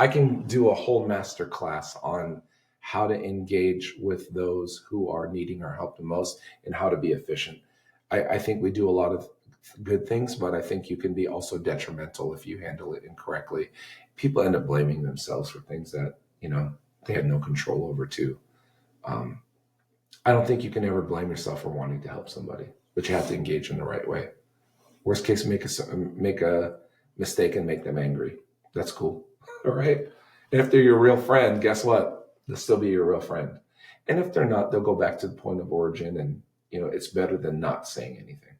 I can do a whole master class on how to engage with those who are needing our help the most and how to be efficient. I think we do a lot of good things, but I think you can be also detrimental if you handle it incorrectly. People end up blaming themselves for things that, they had no control over too. Um, I don't think you can ever blame yourself for wanting to help somebody, but you have to engage in the right way. Worst case, make a mistake and make them angry. That's cool. All right. And if they're your real friend, guess what? They'll still be your real friend. And if they're not, they'll go back to the point of origin, and it's better than not saying anything.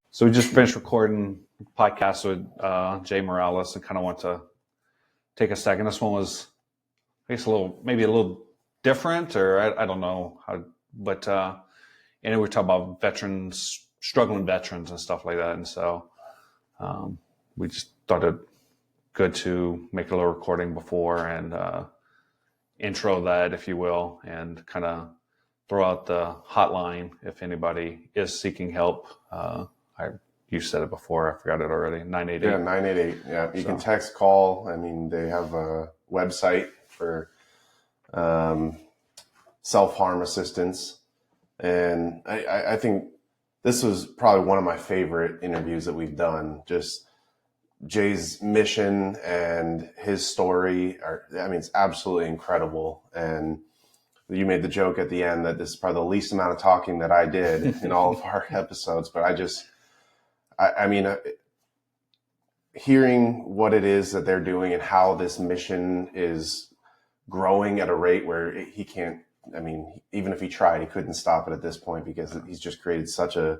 So we just finished recording a podcast with Jay Mirales and kind of want to take a second. This one was, I guess, maybe a little different, or I don't know how, but and we're talking about veterans, struggling veterans and stuff like that. And so we just thought it good to make a little recording before and intro that, if you will, and kind of throw out the hotline if anybody is seeking help. You said it before. I forgot it already. 988. Yeah, 988. Yeah, you can text, call. I mean, they have a website for self-harm assistance. And I think this was probably one of my favorite interviews that we've done. Just Jay's mission and his story it's absolutely incredible. And you made the joke at the end that this is probably the least amount of talking that I did in all of our episodes, but hearing what it is that they're doing and how this mission is growing at a rate where he can't, even if he tried, he couldn't stop it at this point because he's just created such a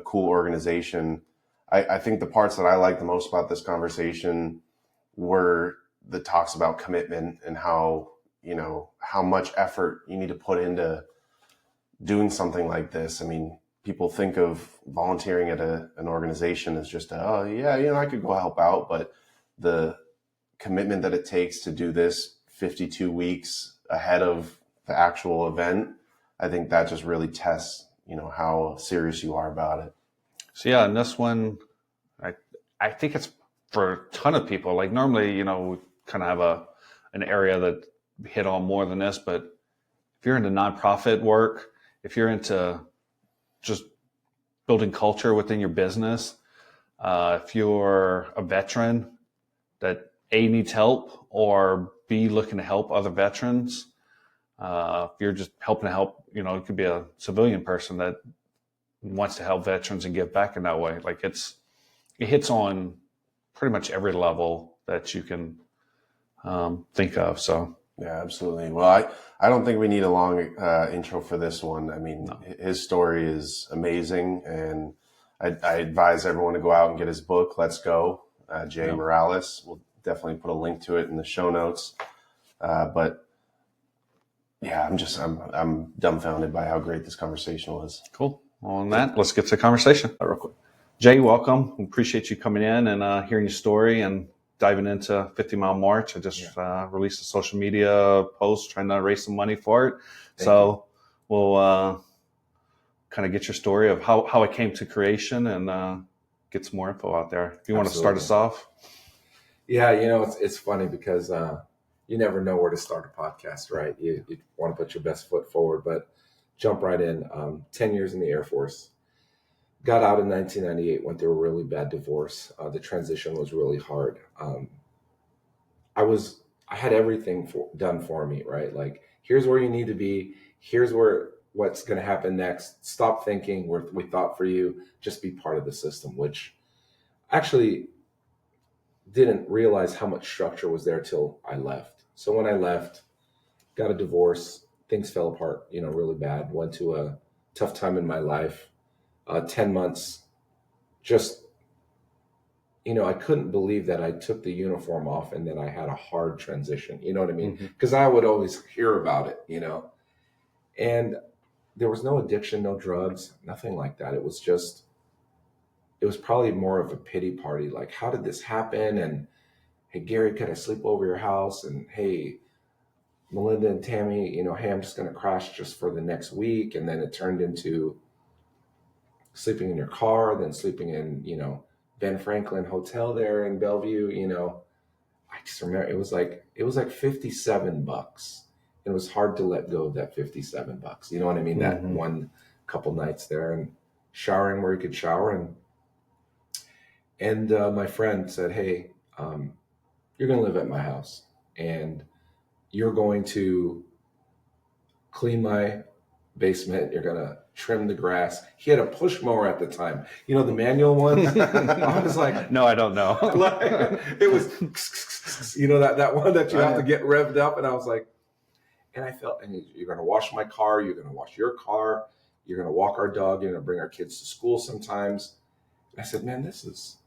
cool organization. I think the parts that I like the most about this conversation were the talks about commitment and how much effort you need to put into doing something like this. People think of volunteering at an organization as just, I could go help out. But the commitment that it takes to do this 52 weeks ahead of the actual event, I think that just really tests, how serious you are about it. So yeah, and this one, I think it's for a ton of people. Like normally, we kind of have an area that hit on more than this, but if you're into nonprofit work, if you're into just building culture within your business, if you're a veteran that A, needs help, or B, looking to help other veterans, if you're just helping to help, it could be a civilian person that wants to help veterans and give back in that way. Like it hits on pretty much every level that you can think of. So yeah, absolutely. Well, I don't think we need a long intro for this one. No. His story is amazing, and I advise everyone to go out and get his book, Let's Go, Jay Mirales. We'll definitely put a link to it in the show notes. But yeah, I'm dumbfounded by how great this conversation was. Cool. On that, let's get to the conversation real quick. Jay, welcome. We appreciate you coming in and hearing your story and diving into 50 Mile March. I just released a social media post trying to raise some money for it. So we'll kind of get your story of how it came to creation and get some more info out there. If you want to start us off. Yeah, it's funny because you never know where to start a podcast, right? You want to put your best foot forward, but jump right in. 10 years in the Air Force. Got out in 1998, went through a really bad divorce. The transition was really hard. I had everything done for me, right? Like, here's where you need to be. Here's what's going to happen next. Stop thinking we thought for you. Just be part of the system, which actually didn't realize how much structure was there till I left. So when I left, got a divorce, things fell apart, really bad. Went to a tough time in my life. 10 months, just, I couldn't believe that I took the uniform off and then I had a hard transition. You know what I mean? Because I would always hear about it, and there was no addiction, no drugs, nothing like that. It was probably more of a pity party. Like, how did this happen? And hey, Gary, could I sleep over your house? And hey, Melinda and Tammy, hey, I'm just going to crash just for the next week. And then it turned into, sleeping in your car, then sleeping in, Ben Franklin Hotel there in Bellevue, I just remember it was like $57. It was hard to let go of that $57. You know what I mean? That Mhm. one couple nights there and showering where you could shower. And my friend said, hey, you're going to live at my house and you're going to clean my basement. You're going to trim the grass. He had a push mower at the time. The manual ones. I was like, No, I don't know. it was, that one that you have to get revved up. And I was like, and I felt, and you're going to wash my car. You're going to wash your car. You're going to walk our dog. You're going to bring our kids to school sometimes. And I said, man, this is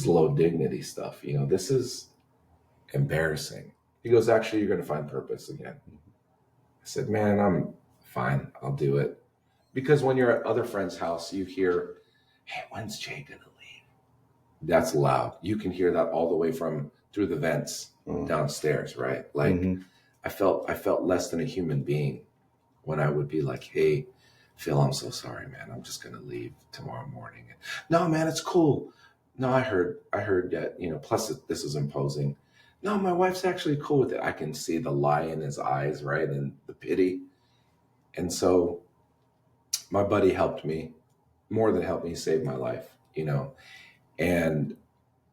low dignity stuff. This is embarrassing. He goes, actually, you're going to find purpose again. I said, man, I'm fine. I'll do it. Because when you're at other friends' house, you hear, hey, when's Jay going to leave? That's loud. You can hear that all the way from through the vents downstairs, right? Like I felt less than a human being when I would be like, hey, Phil, I'm so sorry, man. I'm just going to leave tomorrow morning. No, man, it's cool. No, I heard that, plus this is imposing. No, my wife's actually cool with it. I can see the lie in his eyes, right? And the pity. And so my buddy helped me, more than helped me, save my life, and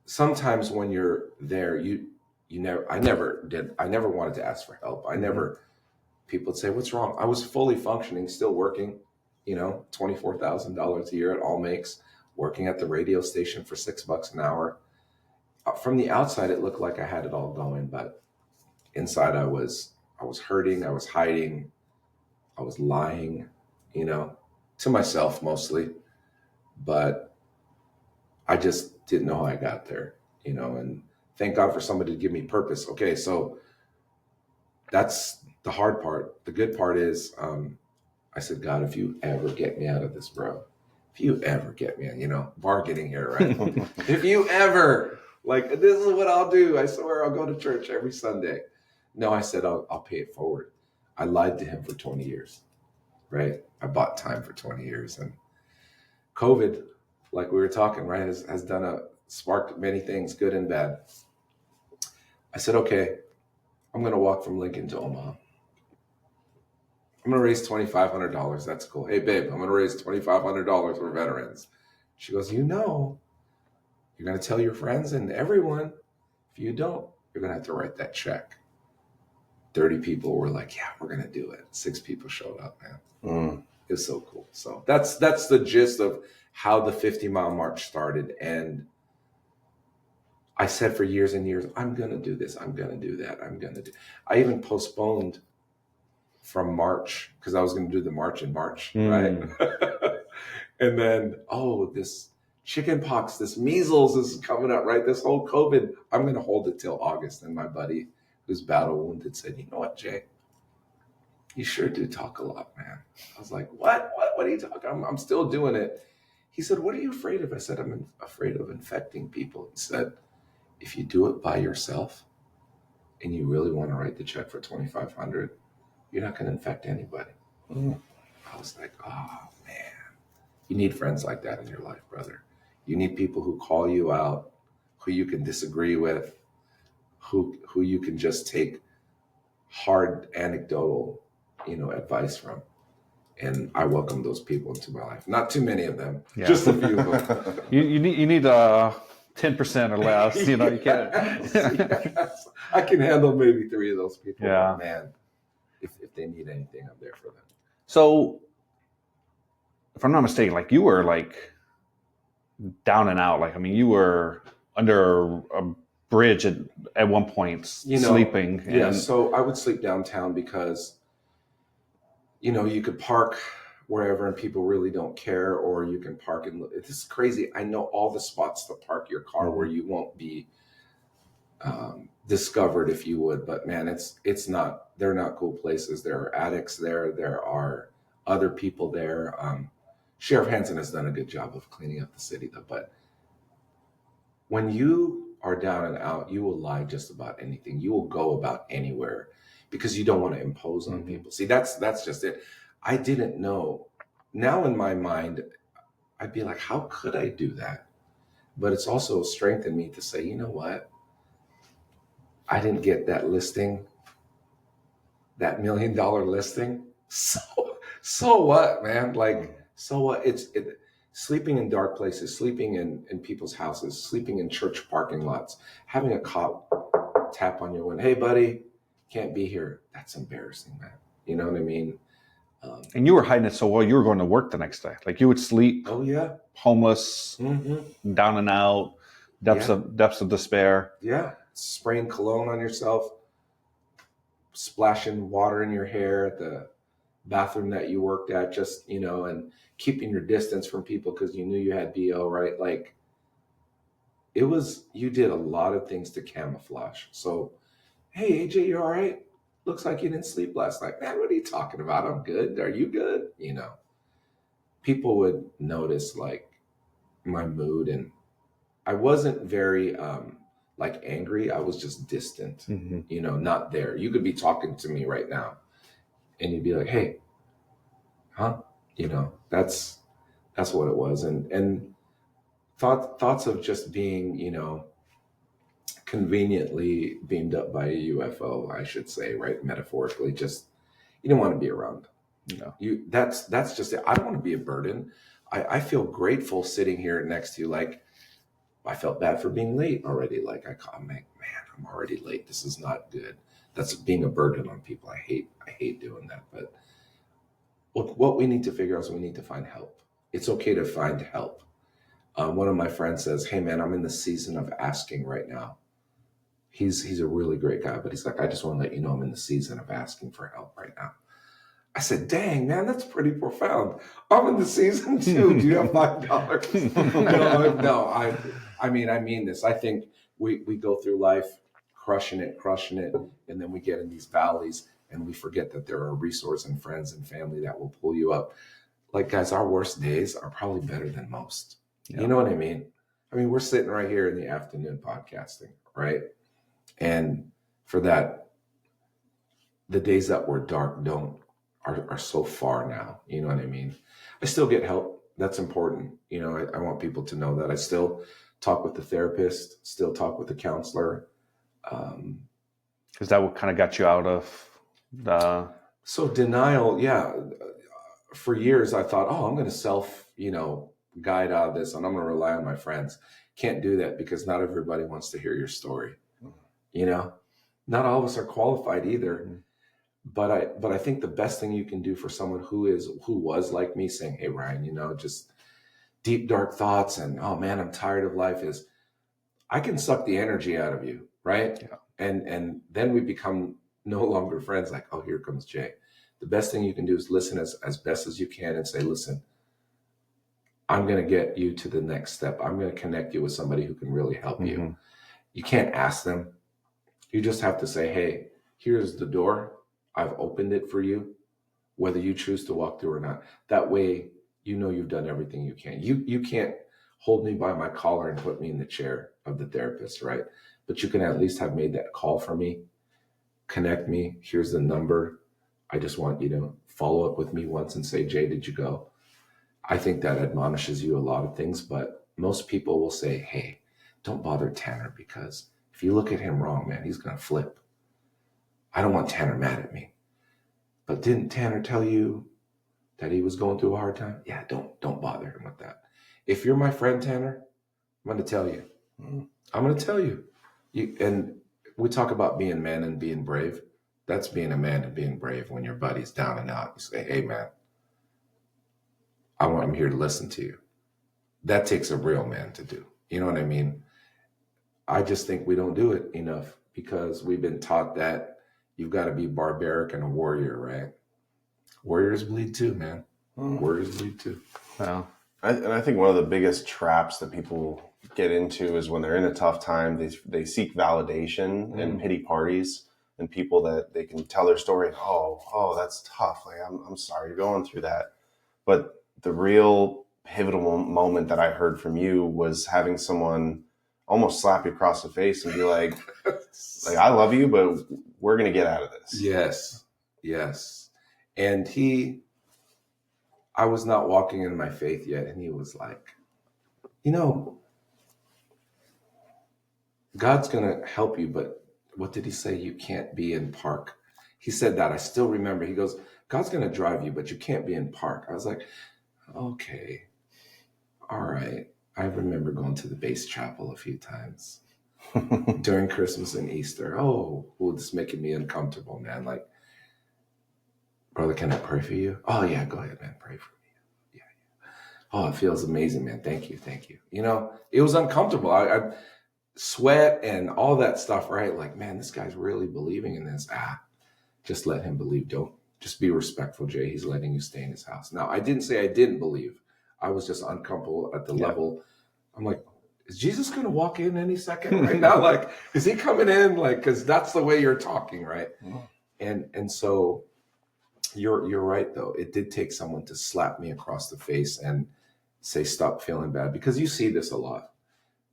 sometimes when you're there, I never wanted to ask for help. People would say, what's wrong? I was fully functioning, still working, $24,000 a year at All Makes, working at the radio station for $6 an hour. From the outside, it looked like I had it all going, but inside I was hurting. I was hiding. I was lying, to myself mostly, but I just didn't know how I got there, and thank God for somebody to give me purpose. Okay. So that's the hard part. The good part is, I said, God, if you ever get me out of this, bro, if you ever get me, bargaining here, right? If you ever, this is what I'll do. I swear I'll go to church every Sunday. No, I said, I'll pay it forward. I lied to him for 20 years, right? I bought time for 20 years. And COVID, like we were talking, right, has sparked many things, good and bad. I said, okay, I'm going to walk from Lincoln to Omaha. I'm going to raise $2,500. That's cool. Hey, babe, I'm going to raise $2,500 for veterans. She goes, you're going to tell your friends and everyone. If you don't, you're going to have to write that check. 30 people were like, yeah, we're going to do it. 6 people showed up, man. It was so cool. So that's the gist of how the 50-mile march started. And I said for years and years, I'm going to do this. I'm going to do that. I even postponed from March because I was going to do the march in March, right? And then, this chicken pox, this measles is coming up, right? This whole COVID, I'm going to hold it till August. And my buddy who's battle wounded said, you know what, Jay? You sure do talk a lot, man. I was like, what are you talking? I'm still doing it. He said, what are you afraid of? I said, I'm afraid of infecting people. He said, if you do it by yourself and you really want to write the check for $2,500, you're not going to infect anybody. I was like, oh man, you need friends like that in your life, brother. You need people who call you out, who you can disagree with, who you can just take hard anecdotal, advice from. And I welcome those people into my life. Not too many of them, just a few of them. You need 10% or less. You can't. Yes. I can handle maybe 3 of those people. Yeah, man. If they need anything, I'm there for them. So, if I'm not mistaken, you were down and out. You were under a bridge at one point, sleeping. Yeah. So I would sleep downtown because, you could park wherever and people really don't care, or you can park in. This is crazy. I know all the spots to park your car where you won't be discovered, if you would, but man, it's not, they're not cool places. There are addicts there. There are other people there. Sheriff Hansen has done a good job of cleaning up the city though, but when you are down and out, you will lie just about anything. You will go about anywhere because you don't want to impose on people. See, that's just it. I didn't know now in my mind, I'd be like, how could I do that? But it's also a strength in me to say, you know what? I didn't get that listing, that $1 million listing. So what, man? Like, so what? Sleeping in dark places, sleeping in people's houses, sleeping in church parking lots, having a cop tap on your window. Hey, buddy, can't be here. That's embarrassing, man. You know what I mean? And you were hiding it so well, you were going to work the next day. Like you would sleep, Oh yeah, homeless, down and out, depths yeah, of despair. yeah. Spraying cologne on yourself, splashing water in your hair at the bathroom that you worked at, just, and keeping your distance from people because you knew you had BO, right? Like you did a lot of things to camouflage. So, hey, AJ, you all right? Looks like you didn't sleep last night. Man, what are you talking about? I'm good. Are you good? People would notice like my mood, and I wasn't very like angry. I was just distant, not there. You could be talking to me right now and you'd be like, hey, huh? That's what it was. And thoughts of just being, conveniently beamed up by a UFO, I should say, right? Metaphorically, just you don't want to be around. That's just it. I don't want to be a burden. I feel grateful sitting here next to you. Like I felt bad for being late already. Like I'm like, man, I'm already late. This is not good. That's being a burden on people. I hate doing that. But what we need to figure out is we need to find help. It's okay to find help. One of my friends says, hey man, I'm in the season of asking right now. He's a really great guy, but he's like, I just want to let you know I'm in the season of asking for help right now. I said, dang, man, that's pretty profound. I'm in the season too. Do you have $5? No, I mean this. I think we go through life crushing it, and then we get in these valleys and we forget that there are resources and friends and family that will pull you up. Like, guys, our worst days are probably better than most. Yeah. You know what I mean? We're sitting right here in the afternoon podcasting, right? And for that, the days that were dark are so far now. You know what I mean? I still get help. That's important. I want people to know that I still talk with the therapist, still talk with the counselor. Is that what kind of got you out of the... So denial, yeah. For years, I thought, I'm going to guide out of this and I'm going to rely on my friends. Can't do that because not everybody wants to hear your story. Not all of us are qualified either. But I think the best thing you can do for someone who was like me, saying, hey, Ryan, just deep, dark thoughts and, oh man, I'm tired of life, is I can suck the energy out of you. Right. Yeah. And then we become no longer friends. Like, oh, here comes Jay. The best thing you can do is listen as best as you can and say, listen, I'm going to get you to the next step. I'm going to connect you with somebody who can really help you. You can't ask them. You just have to say, hey, here's the door. I've opened it for you, whether you choose to walk through or not. That way, you've done everything you can. You can't hold me by my collar and put me in the chair of the therapist, right? But you can at least have made that call for me, connect me. Here's the number. I just want you to follow up with me once and say, Jay, did you go? I think that admonishes you a lot of things, but most people will say, hey, don't bother Tanner because if you look at him wrong, man, he's going to flip. I don't want Tanner mad at me. But didn't Tanner tell you that he was going through a hard time? Yeah, don't bother him with that. If you're my friend, Tanner, I'm going to tell you. I'm going to tell you. And we talk about being man and being brave. That's being a man and being brave when your buddy's down and out. You say, hey, man, I'm here to listen to you. That takes a real man to do. You know what I mean? I just think we don't do it enough because we've been taught that you've got to be barbaric and a warrior, right? Warriors bleed too, man. Warriors bleed too. Wow. I think one of the biggest traps that people get into is when they're in a tough time, they seek validation in pity parties and people that they can tell their story. Oh, that's tough. Like, I'm sorry you're going through that. But the real pivotal moment that I heard from you was having someone almost slap you across the face and be like, I love you, but we're going to get out of this. Yes. And I was not walking in my faith yet. And he was like, you know, God's going to help you, but what did he say? You can't be in park. He said that. I still remember. He goes, God's going to drive you, but you can't be in park. I was like, okay, all right. I remember going to the base chapel a few times during Christmas and Easter. Oh, this is making me uncomfortable, man. Like, brother, can I pray for you? Oh, yeah, go ahead, man. Pray for me. Yeah. Oh, it feels amazing, man. Thank you. Thank you. You know, it was uncomfortable. I sweat and all that stuff, right? Like, man, this guy's really believing in this. Just let him believe. Don't just be respectful, Jay. He's letting you stay in his house. Now, I didn't say I didn't believe. I was just uncomfortable at the level. I'm like, is Jesus going to walk in any second right now? Like, is he coming in? Like, because that's the way you're talking, right? And so you're right, though. It did take someone to slap me across the face and say, stop feeling bad, because you see this a lot.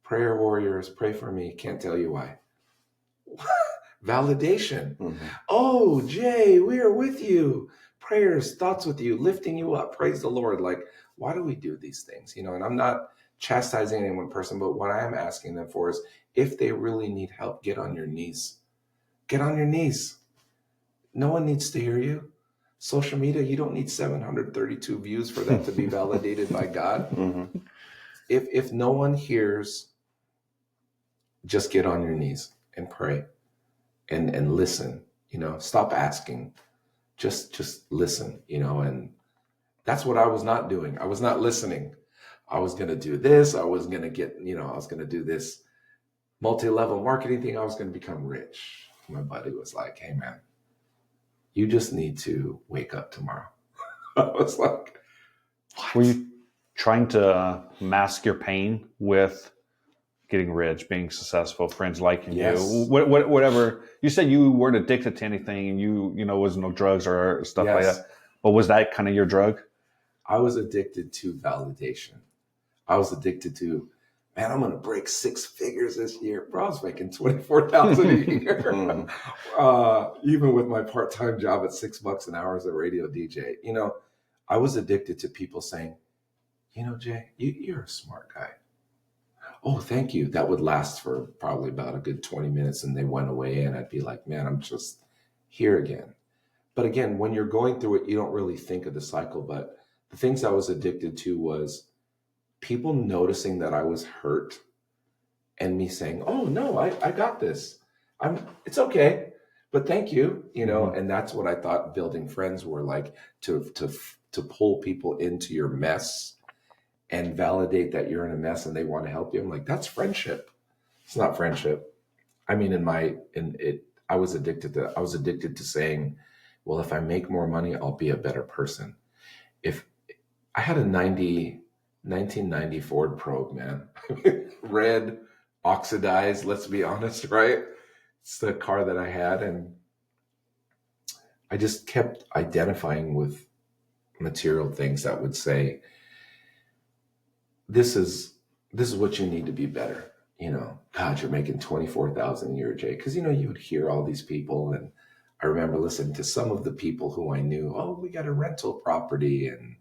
Prayer warriors, pray for me. Can't tell you why. Validation. Mm-hmm. Oh, Jay, we are with you. Prayers, thoughts with you, lifting you up. Praise the Lord. Like, why do we do these things? You know, and I'm not chastising any one person, but what I am asking them for is, if they really need help, get on your knees. Get on your knees. No one needs to hear you. Social media, you don't need 732 views for that to be validated by God. Mm-hmm. If no one hears, just get on your knees and pray and listen, you know, stop asking, just listen, you know, and that's what I was not doing. I was not listening. I was going to do this. I was going to get, you know, I was going to do this multi-level marketing thing. I was going to become rich. My buddy was like, hey man, you just need to wake up tomorrow. I was like, what? Were you trying to mask your pain with getting rich, being successful, friends liking Yes. you, whatever? You said you weren't addicted to anything, and you know, was no drugs or stuff like that. But was that kind of your drug? I was addicted to validation. I was addicted to, man, I'm going to break 6 figures this year. Bro, I was making $24,000 a year. Even with my part-time job at $6 an hour as a radio DJ, you know, I was addicted to people saying, you know, Jay, you're a smart guy. Oh, thank you. That would last for probably about a good 20 minutes. And they went away and I'd be like, man, I'm just here again. But again, when you're going through it, you don't really think of the cycle. But the things I was addicted to was people noticing that I was hurt and me saying, oh no, I got this. It's okay, but thank you. You know, mm-hmm. And that's what I thought building friends were like, to pull people into your mess and validate that you're in a mess and they want to help you. I'm like, that's friendship. It's not friendship. I mean, I was addicted to saying, well, if I make more money, I'll be a better person. If I had a 1990 Ford Probe, man, red, oxidized, let's be honest, right? It's the car that I had. And I just kept identifying with material things that would say, this is what you need to be better. You know, God, you're making $24,000 a year, Jay. Because, you know, you would hear all these people. And I remember listening to some of the people who I knew, oh, we got a rental property. And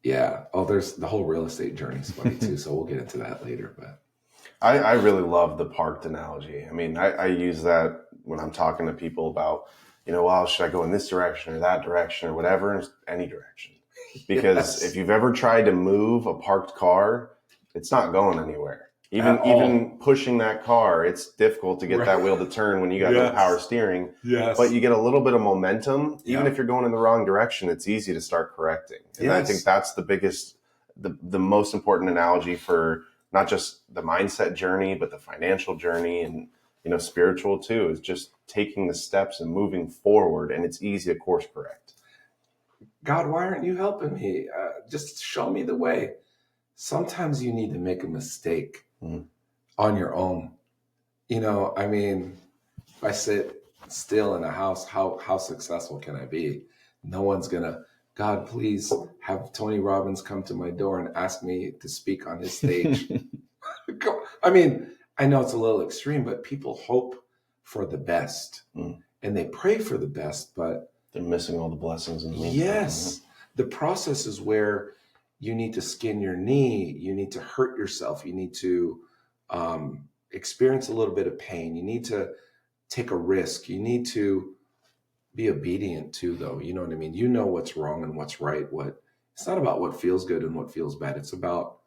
yeah, there's the whole real estate journey is funny too. So we'll get into that later. But I really love the parked analogy. I mean, I use that when I'm talking to people about, you know, well, should I go in this direction or that direction or whatever, any direction. Because if you've ever tried to move a parked car, it's not going anywhere. Even pushing that car, it's difficult to get that wheel to turn when you got no power steering. Yes. But you get a little bit of momentum. Even if you're going in the wrong direction, it's easy to start correcting. And I think that's the biggest, the most important analogy for not just the mindset journey, but the financial journey and, you know, spiritual too, is just taking the steps and moving forward. And it's easy to course correct. God, why aren't you helping me? Just show me the way. Sometimes you need to make a mistake on your own. You know, I mean, if I sit still in a house, how successful can I be? No one's gonna, God, please have Tony Robbins come to my door and ask me to speak on his stage. I mean, I know it's a little extreme, but people hope for the best and they pray for the best, but they're missing all the blessings. Yes. The process is where you need to skin your knee, you need to hurt yourself, you need to experience a little bit of pain, you need to take a risk, you need to be obedient too, though. You know what I mean? You know what's wrong and what's right. It's not about what feels good and what feels bad. It's about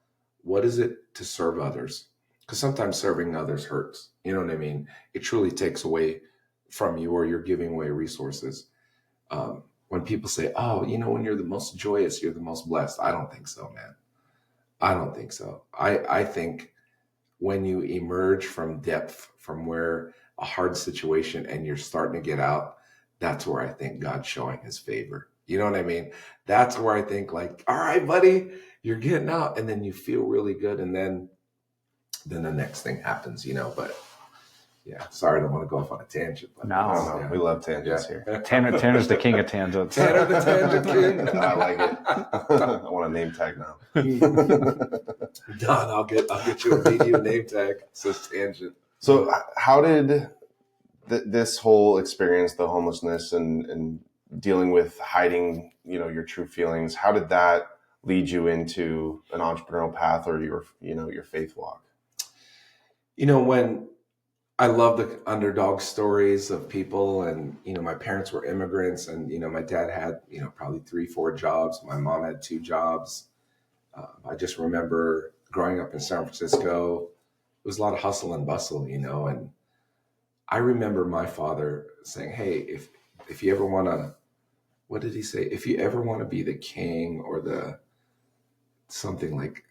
what is it to serve others? Because sometimes serving others hurts. You know what I mean? It truly takes away from you, or you're giving away resources. When people say, oh, when you're the most joyous, you're the most blessed. I don't think so, man. I don't think so. I think when you emerge from depth, from where a hard situation and you're starting to get out, that's where I think God's showing his favor. You know what I mean? That's where I think, like, all right, buddy, you're getting out, and then you feel really good. And then the next thing happens, but yeah, sorry, I don't want to go off on a tangent. But No, we love tangents here. Tanner's the king of tangents. Tanner the tangent king. I like it. I want a name tag now. Done. I'll get you a video name tag. It says tangent. So how did this whole experience, the homelessness and dealing with hiding, your true feelings, how did that lead you into an entrepreneurial path or your faith walk? When I love the underdog stories of people, and, my parents were immigrants, and, my dad had, probably 3-4 jobs. My mom had 2 jobs. I just remember growing up in San Francisco, it was a lot of hustle and bustle, and I remember my father saying, hey, if you ever want to, what did he say? If you ever want to be the king or the something like,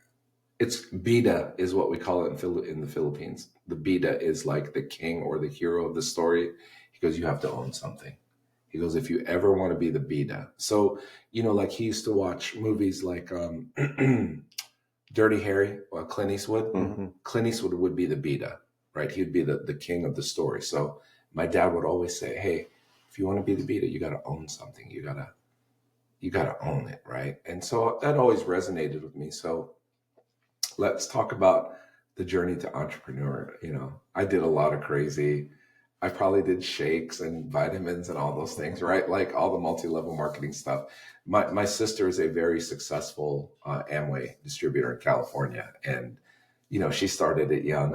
it's bida is what we call it in the Philippines. The bida is like the king or the hero of the story. He goes, you have to own something. He goes, if you ever want to be the bida. So, like he used to watch movies like Dirty Harry or Clint Eastwood. Mm-hmm. Clint Eastwood would be the bida, right? He'd be the king of the story. So my dad would always say, hey, if you want to be the bida, you got to own something. You got to own it, right? And so that always resonated with me. So let's talk about the journey to entrepreneur. I did a lot of crazy. I probably did shakes and vitamins and all those things, right? Like all the multi-level marketing stuff. My sister is a very successful Amway distributor in California. And, she started it young.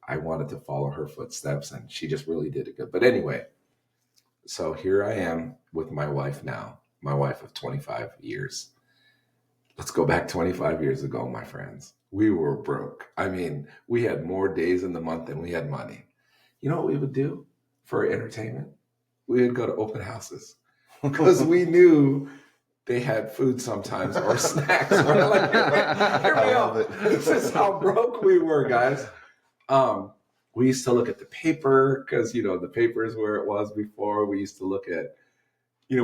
I wanted to follow her footsteps, and she just really did it good. But anyway, so here I am with my wife now, my wife of 25 years. Let's go back 25 years ago, my friends. We were broke. I mean, we had more days in the month than we had money. You know what we would do for entertainment? We would go to open houses because we knew they had food sometimes or snacks. We're like, here we go. This is how broke we were, guys. We used to look at the paper because, the paper is where it was before. We used to look at, we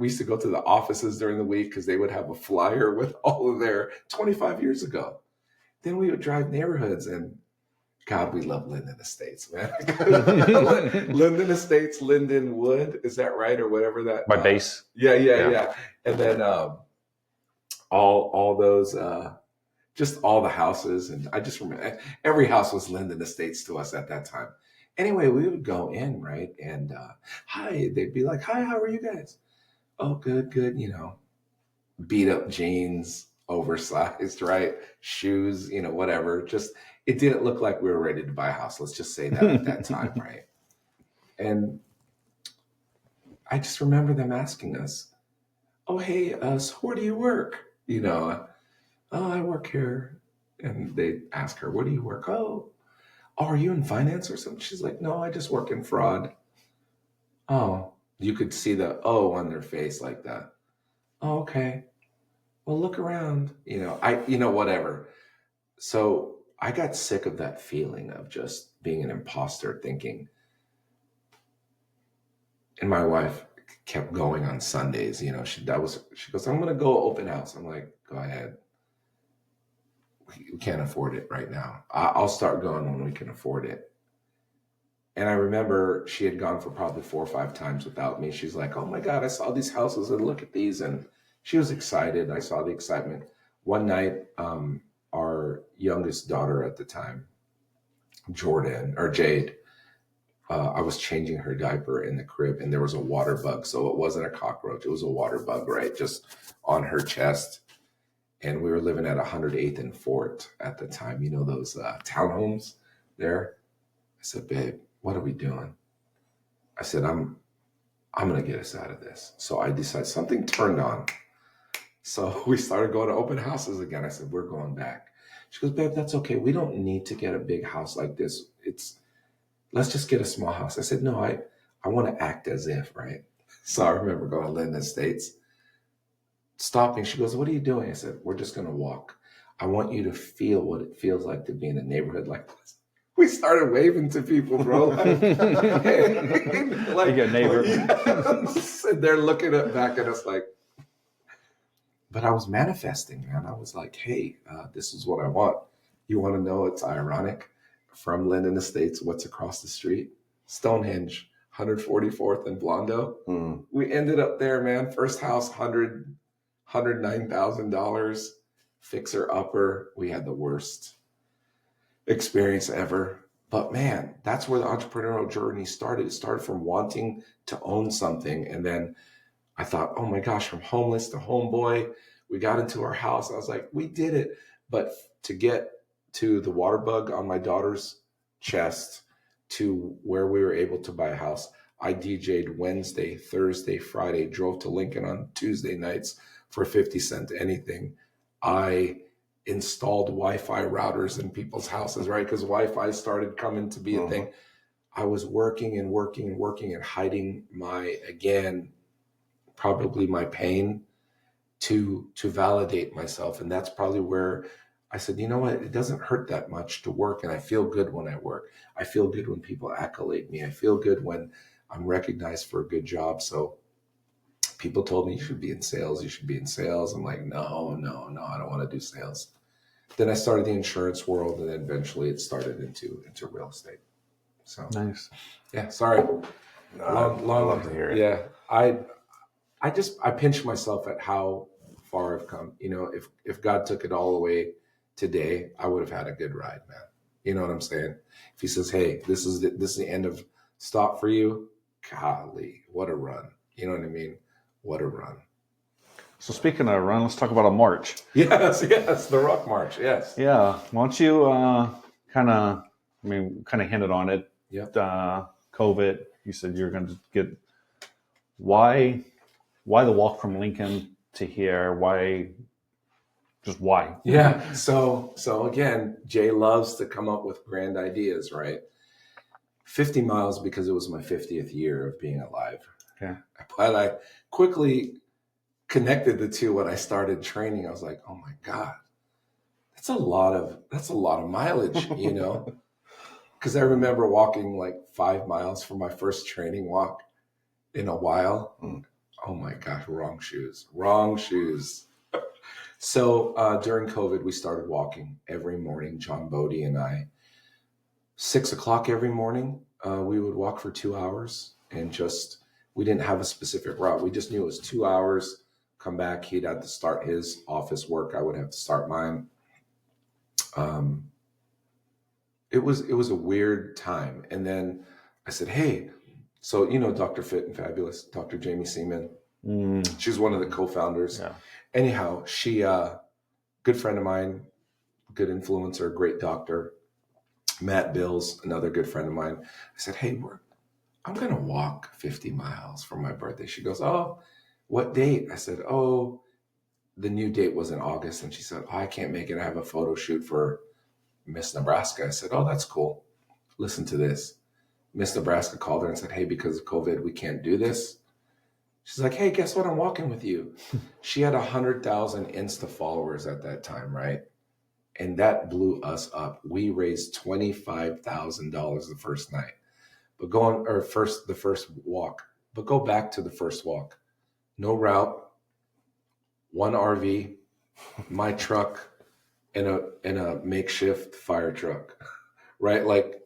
used to go to the offices during the week because they would have a flyer with all of their 25 years ago. Then we would drive neighborhoods, and God, we love Linden Estates, man. Linden Estates, Linden Wood, is that right? Or whatever that. My base. Yeah. And then all those, just all the houses. And I just remember every house was Linden Estates to us at that time. Anyway, we would go in, right? And hi, they'd be like, hi, how are you guys? Oh, good, beat up jeans, oversized, right? Shoes, whatever. Just, it didn't look like we were ready to buy a house. Let's just say that at that time, right? And I just remember them asking us, oh, hey, so where do you work? Oh, I work here. And they ask her, where do you work? Oh, are you in finance or something? She's like, no, I just work in fraud. Oh, you could see the O on their face like that. Oh, okay. Well, look around, whatever. So I got sick of that feeling of just being an imposter, thinking. And my wife kept going on Sundays. She goes, I'm going to go open house. I'm like, go ahead. We can't afford it right now. I'll start going when we can afford it. And I remember she had gone for probably 4 or 5 times without me. She's like, oh my God, I saw these houses and look at these. And she was excited. I saw the excitement. One night, our youngest daughter at the time, Jade, I was changing her diaper in the crib, and there was a water bug. So it wasn't a cockroach; it was a water bug, right, just on her chest. And we were living at 108th and Fort at the time. You know those townhomes there. I said, "Babe, what are we doing?" I said, I'm gonna get us out of this." So I decided something turned on. So we started going to open houses again. I said, "We're going back." She goes, "Babe, that's okay. We don't need to get a big house like this. Let's just get a small house." I said, "No, I want to act as if," right? So I remember going to Linda Estates, stopping. She goes, "What are you doing?" I said, "We're just gonna walk. I want you to feel what it feels like to be in a neighborhood like this." We started waving to people, bro. Like, Like your neighbor. yes. And they're looking back at us like, but I was manifesting, man. I was like, hey, this is what I want. You want to know it's ironic? From Linden Estates, what's across the street? Stonehenge, 144th and Blondo. Mm. We ended up there, man. First house, $109,000, fixer upper. We had the worst experience ever. But man, that's where the entrepreneurial journey started. It started from wanting to own something. And then I thought, oh my gosh, from homeless to homeboy, we got into our house. I was like, we did it. But to get to the water bug on my daughter's chest, to where we were able to buy a house, I DJ'd Wednesday, Thursday, Friday, drove to Lincoln on Tuesday nights for 50 cents anything. I installed Wi-Fi routers in people's houses, right? Because Wi-Fi started coming to be a thing. I was working and working and working and hiding probably my pain to validate myself. And that's probably where I said, you know what? It doesn't hurt that much to work. And I feel good when I work. I feel good when people accolade me. I feel good when I'm recognized for a good job. So people told me, you should be in sales. You should be in sales. I'm like, no, I don't want to do sales. Then I started the insurance world, and then eventually it started into real estate. So Nice. yeah, sorry. Long, I love to hear it. Yeah. I pinch myself at how far I've come. You know, if God took it all away today, I would have had a good ride, man. You know what I'm saying? If he says, hey, this is the end of stop for you, golly, what a run. You know what I mean? What a run. So speaking of run, let's talk about a march. Yes, the Rock March, yes. Yeah. Why don't you kind of hinted on it. Yep. COVID, you said you're going to get, why the walk from Lincoln to here? Why? Yeah. So again, Jay loves to come up with grand ideas, right? 50 miles because it was my 50th year of being alive. Yeah. But I quickly connected the two when I started training. I was like, oh my God, that's a lot of mileage, you know? Because I remember walking like 5 miles for my first training walk in a while. Oh my gosh, wrong shoes. So during COVID, we started walking every morning, John Bodie and I. 6 o'clock every morning, we would walk for 2 hours, and we didn't have a specific route. We just knew it was 2 hours, come back. He'd have to start his office work. I would have to start mine. It was a weird time. And then I said, hey, so, you know, Dr. Fit and Fabulous, Dr. Jamie Seaman, she's one of the co-founders. Yeah. Anyhow, she, good friend of mine, good influencer, great doctor. Matt Bills, another good friend of mine. I said, hey, I'm going to walk 50 miles for my birthday. She goes, oh, what date? I said, oh, the new date was in August. And she said, oh, I can't make it. I have a photo shoot for Miss Nebraska. I said, oh, that's cool. Listen to this. Miss Nebraska called her and said, hey, because of COVID, we can't do this. She's like, hey, guess what? I'm walking with you. She had 100,000 Insta followers at that time, right? And that blew us up. We raised $25,000 the first night. But the first walk. But go back to the first walk. No route, one RV, my truck, and a makeshift fire truck. Right? Like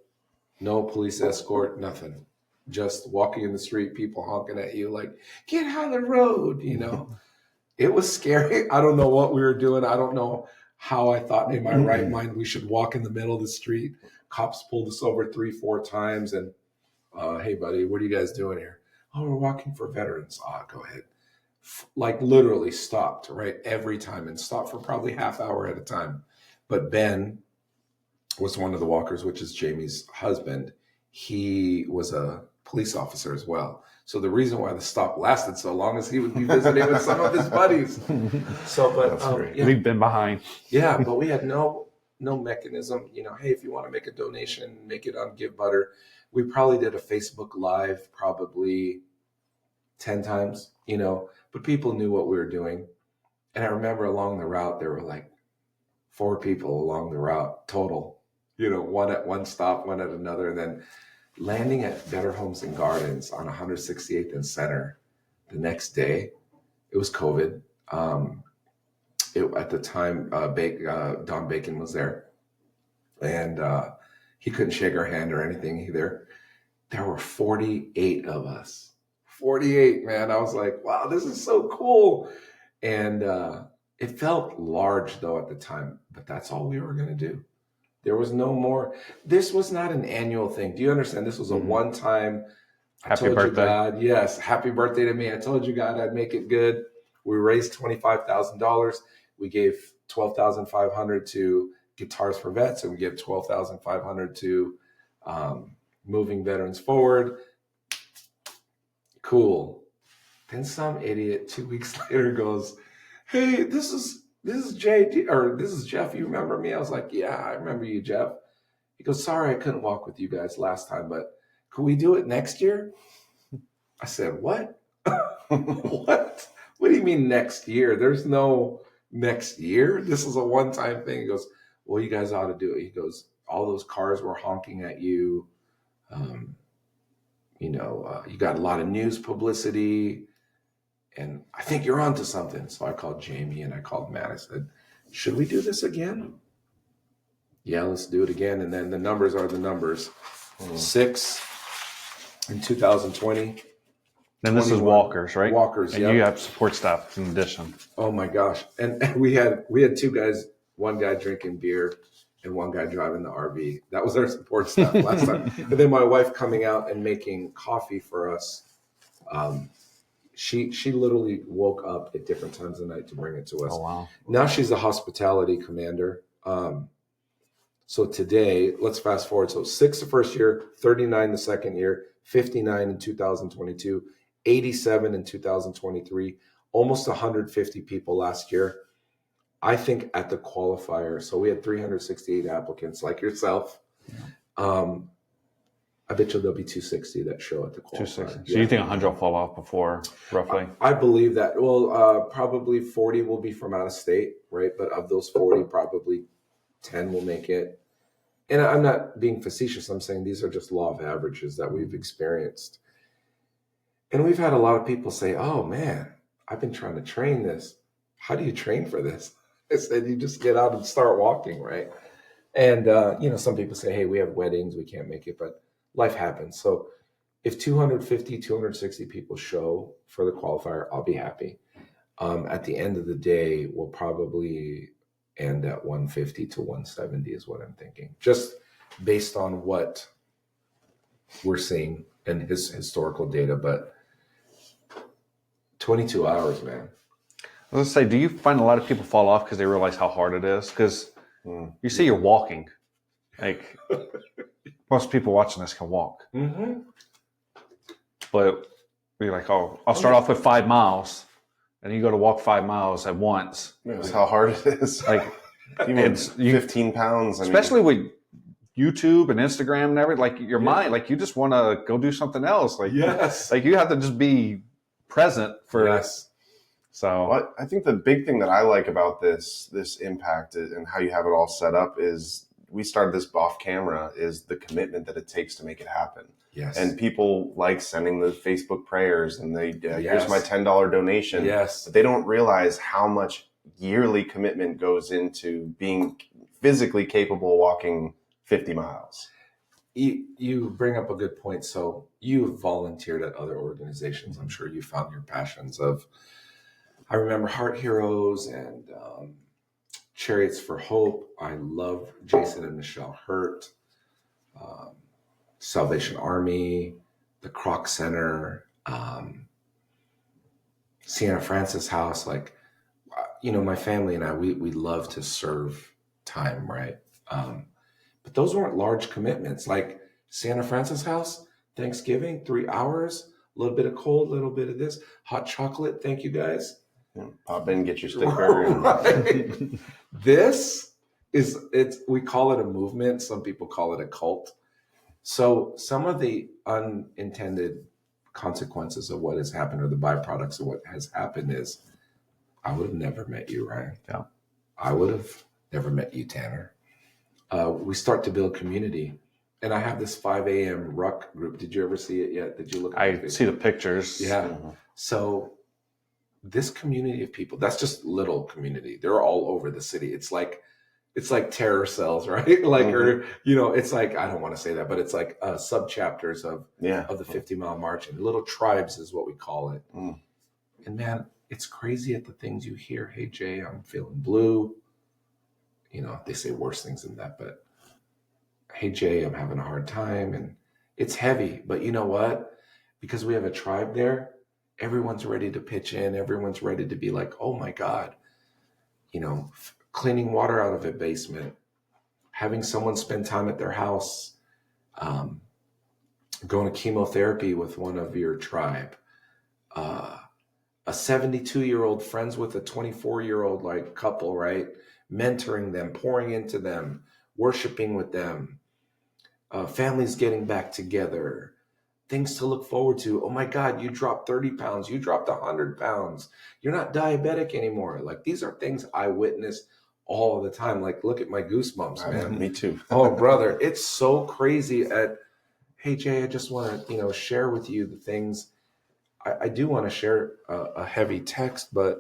no police escort, nothing. Just walking in the street, people honking at you like, get out of the road, you know. It was scary. I don't know what we were doing. I don't know how I thought in my right mind we should walk in the middle of the street. Cops pulled us over 3-4 times, and Hey, buddy, what are you guys doing here? Oh, we're walking for veterans. Go ahead. Like literally stopped, right? Every time, and stopped for probably half hour at a time. But Ben was one of the walkers, which is Jamie's husband. He was a police officer as well. So the reason why the stop lasted so long is he would be visiting with some of his buddies. So, but yeah. We've been behind. Yeah, but we had no mechanism. Hey, if you want to make a donation, make it on Give Butter. We probably did a Facebook Live probably 10 times, but people knew what we were doing. And I remember along the route, there were like 4 people along the route total, one at one stop, one at another, and then landing at Better Homes and Gardens on 168th and Center the next day. It was COVID. At the time, Don Bacon was there, and he couldn't shake our hand or anything either. There were 48 of us. 48, man. I was like, wow, this is so cool. And it felt large, though, at the time, but that's all we were going to do. There was no more. This was not an annual thing. Do you understand? This was a one-time. Happy birthday. God, yes, happy birthday to me. I told you, God, I'd make it good. We raised $25,000. We gave $12,500 to Guitars for Vets, and we gave $12,500 to Moving Veterans Forward. Cool. Then some idiot 2 weeks later goes, "Hey, this is JD, or this is Jeff. You remember me?" I was like, "Yeah, I remember you, Jeff." He goes, "Sorry, I couldn't walk with you guys last time, but could we do it next year?" I said, "What? What? What do you mean next year? There's no next year. This is a one-time thing." He goes, "Well, you guys ought to do it." He goes, "All those cars were honking at you. You got a lot of news publicity, and I think you're onto something." So I called Jamie and I called Matt. I said, "Should we do this again?" "Yeah, let's do it again." And then the numbers are the numbers. 6 in 2020. And this is walkers, right? Walkers, and yep. You have support staff in addition. Oh my gosh. And we had 2 guys, one guy drinking beer and one guy driving the RV. That was our support staff last time. And then my wife coming out and making coffee for us. She literally woke up at different times of the night to bring it to us. Oh, wow. Now she's a hospitality commander. So today, let's fast forward. So 6 the first year, 39 the second year, 59 in 2022, 87 in 2023, almost 150 people last year. I think at the qualifier, so we had 368 applicants like yourself. I bet you there'll be 260 that show at the qualifier. 260. So you think 100 will fall off before, roughly? I believe that. Well, probably 40 will be from out of state, right? But of those 40, probably 10 will make it. And I'm not being facetious. I'm saying these are just law of averages that we've experienced. And we've had a lot of people say, "Oh, man, I've been trying to train this. How do you train for this?" I said, "You just get out and start walking," right? And, some people say, "Hey, we have weddings. We can't make it," but life happens. So if 250, 260 people show for the qualifier, I'll be happy. At the end of the day, we'll probably end at 150 to 170 is what I'm thinking, just based on what we're seeing in his historical data. But 22 hours, man. I was going to say, do you find a lot of people fall off because they realize how hard it is? Because you see you're walking. Like, most people watching this can walk. Mm-hmm. But you're like, "Oh, I'll start off with 5 miles." And you go to walk 5 miles at once. That's how hard it is. Like, it's 15 pounds. Especially with YouTube and Instagram and everything, like your mind, like you just want to go do something else. Like, yes. Like you have to just be present for. Yes. So well, I think the big thing that I like about this impact and how you have it all set up is we started this off camera is the commitment that it takes to make it happen. Yes. And people like sending the Facebook prayers and they, here's my $10 donation. Yes. But they don't realize how much yearly commitment goes into being physically capable of walking 50 miles. You bring up a good point. So you've volunteered at other organizations. I'm sure you found your passions of, I remember Heart Heroes and Chariots for Hope. I love Jason and Michelle Hurt. Salvation Army, the Kroc Center, Sienna Francis House. Like, my family and I, we love to serve time, right? But those weren't large commitments. Like Sienna Francis House, Thanksgiving, 3 hours, a little bit of cold, a little bit of this, hot chocolate. Thank you guys. Pop in, get your sticker. Right. We call it a movement. Some people call it a cult. So some of the unintended consequences of what has happened, or the byproducts of what has happened, is I would have never met you, Ryan. Yeah. I would have never met you, Tanner. We start to build community. And I have this 5 a.m. ruck group. Did you ever see it yet? Did you look at I see the pictures. Yeah. Mm-hmm. So this community of people, that's just little community. They're all over the city. It's like terror cells, right? Like, or, it's like, I don't want to say that, but it's like sub-chapters of the 50 Mile March, and little tribes is what we call it. Mm. And man, it's crazy at the things you hear. Hey, Jay, I'm feeling blue. They say worse things than that, but hey, Jay, I'm having a hard time. And it's heavy, but you know what? Because we have a tribe there, everyone's ready to pitch in. Everyone's ready to be like, oh my God, cleaning water out of a basement, having someone spend time at their house, going to chemotherapy with one of your tribe, a 72-year-old friends with a 24-year-old like couple, right? Mentoring them, pouring into them, worshiping with them, families getting back together, things to look forward to. Oh my God, you dropped 30 pounds. You dropped 100 pounds. You're not diabetic anymore. Like, these are things I witness all the time. Like, look at my goosebumps, man. Me too. Oh, brother, it's so crazy. Hey, Jay, I just want to, share with you the things. I do want to share a heavy text, but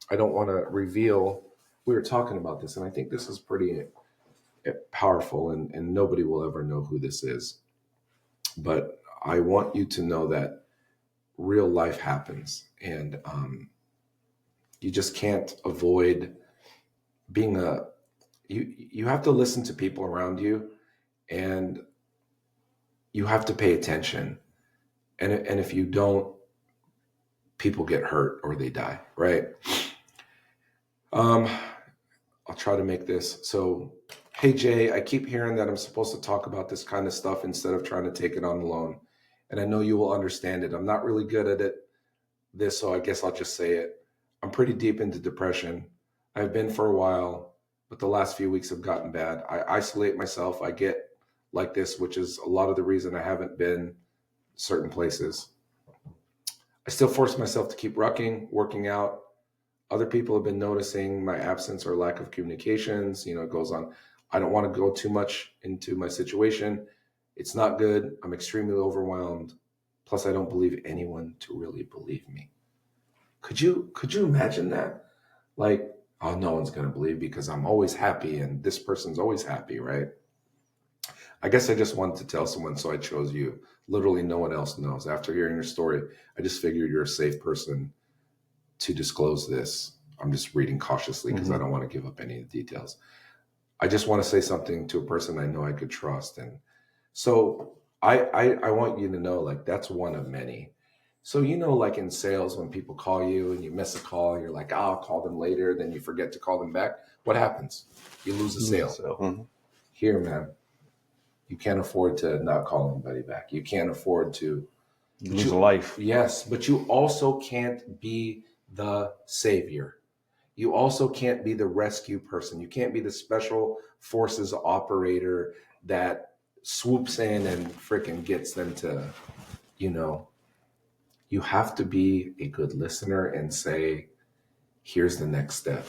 I don't want to reveal. We were talking about this, and I think this is pretty powerful, and nobody will ever know who this is. But I want you to know that real life happens, and you just can't avoid being you have to listen to people around you, and you have to pay attention. And if you don't, people get hurt or they die, right? I'll try to make this. So, hey, Jay, I keep hearing that I'm supposed to talk about this kind of stuff instead of trying to take it on alone. And I know you will understand it. I'm not really good at this, so I guess I'll just say it. I'm pretty deep into depression. I've been for a while, but the last few weeks have gotten bad. I isolate myself. I get like this, which is a lot of the reason I haven't been certain places. I still force myself to keep working out. Other people have been noticing my absence or lack of communications. It goes on. I don't want to go too much into my situation. It's not good. I'm extremely overwhelmed. Plus, I don't believe anyone to really believe me. Could you imagine that? Like, oh, no one's going to believe because I'm always happy and this person's always happy, right? I guess I just wanted to tell someone, so I chose you. Literally no one else knows. After hearing your story, I just figured you're a safe person to disclose this. I'm just reading cautiously because I don't want to give up any of the details. I just want to say something to a person I know I could trust. And so I want you to know, like, that's one of many. So, like in sales, when people call you and you miss a call, you're like, I'll call them later. Then you forget to call them back. What happens? You lose a sale. Mm-hmm. Here, man, you can't afford to not call anybody back. You can't afford to lose a life. Yes, but you also can't be the savior. You also can't be the rescue person. You can't be the special forces operator that swoops in and freaking gets them to, you have to be a good listener and say, here's the next step.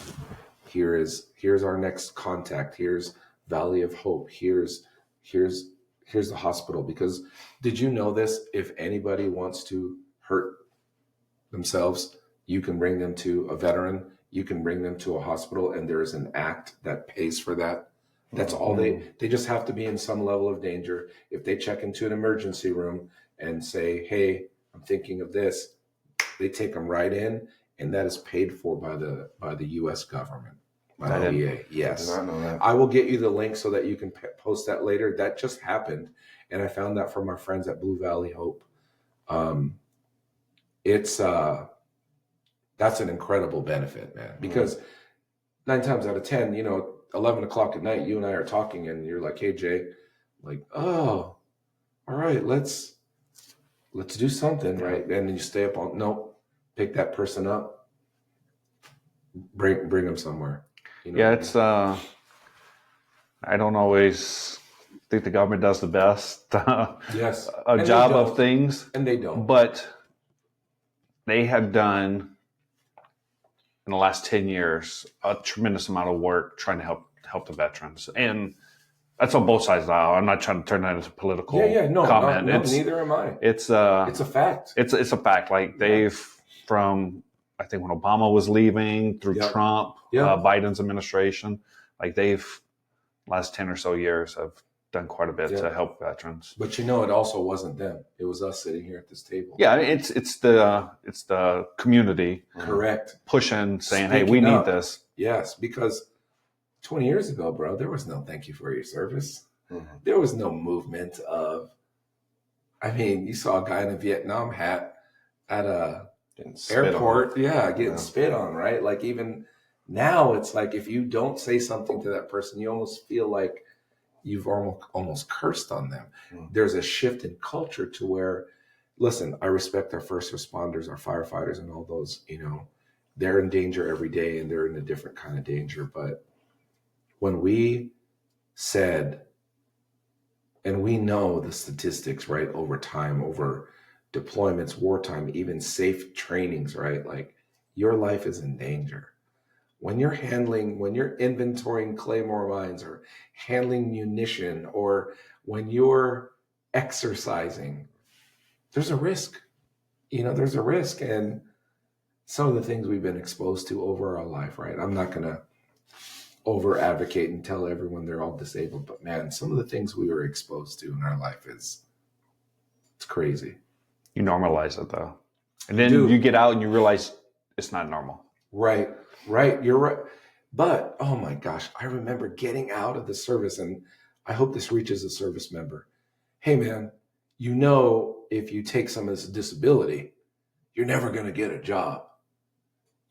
Here's our next contact. Here's Valley of Hope. Here's the hospital. Because did you know this? If anybody wants to hurt themselves, you can bring them to a veteran. You can bring them to a hospital, and there is an act that pays for that. That's all they just have to be in some level of danger. If they check into an emergency room and say, hey, I'm thinking of this, they take them right in, and that is paid for by the U.S. government. My I didn't. OVA, I did yes. not know that. I will get you the link so that you can post that later. That just happened, and I found that from our friends at Blue Valley Hope. It's that's an incredible benefit, man. Because 9 times out of 10, 11 o'clock at night, you and I are talking, and you're like, "Hey, Jay," like, "Oh, all right, let's do something," right? And then you stay up on, nope, pick that person up, bring them somewhere. Yeah, it's I don't always think the government does the best yes, a job of things, and they don't. but they have done in the last 10 years a tremendous amount of work trying to help the veterans, and that's on both sides of the aisle. I'm not trying to turn that into a political comment. Neither am I. It's a fact. It's a fact. Like they've from I think when Obama was leaving through Trump, Biden's administration, like they've last 10 or so years have done quite a bit to help veterans. But it also wasn't them. It was us sitting here at this table. Yeah, it's the community, correct, pushing, saying, Speaking "Hey, we up. need this." Yes, because 20 years ago, bro, there was no thank you for your service. Mhm. There was no movement of. I mean, you saw a guy in a Vietnam hat at a airport, getting spit on, right? Like even now, it's like if you don't say something to that person, you almost feel like you've almost cursed on them. There's a shift in culture to where, listen, I respect our first responders, our firefighters, and all those, they're in danger every day and they're in a different kind of danger. But when we said, and we know the statistics, right, over time, over deployments, wartime, even safe trainings, right? Like your life is in danger. When you're inventorying claymore mines or handling munition, or when you're exercising, there's a risk. There's a risk. And some of the things we've been exposed to over our life, right? I'm not going to over advocate and tell everyone they're all disabled, but man, some of the things we were exposed to in our life it's crazy. You normalize it though. And then you get out and you realize it's not normal. Right. You're right. But, oh my gosh, I remember getting out of the service, and I hope this reaches a service member. Hey man, if you take some of this disability, you're never going to get a job.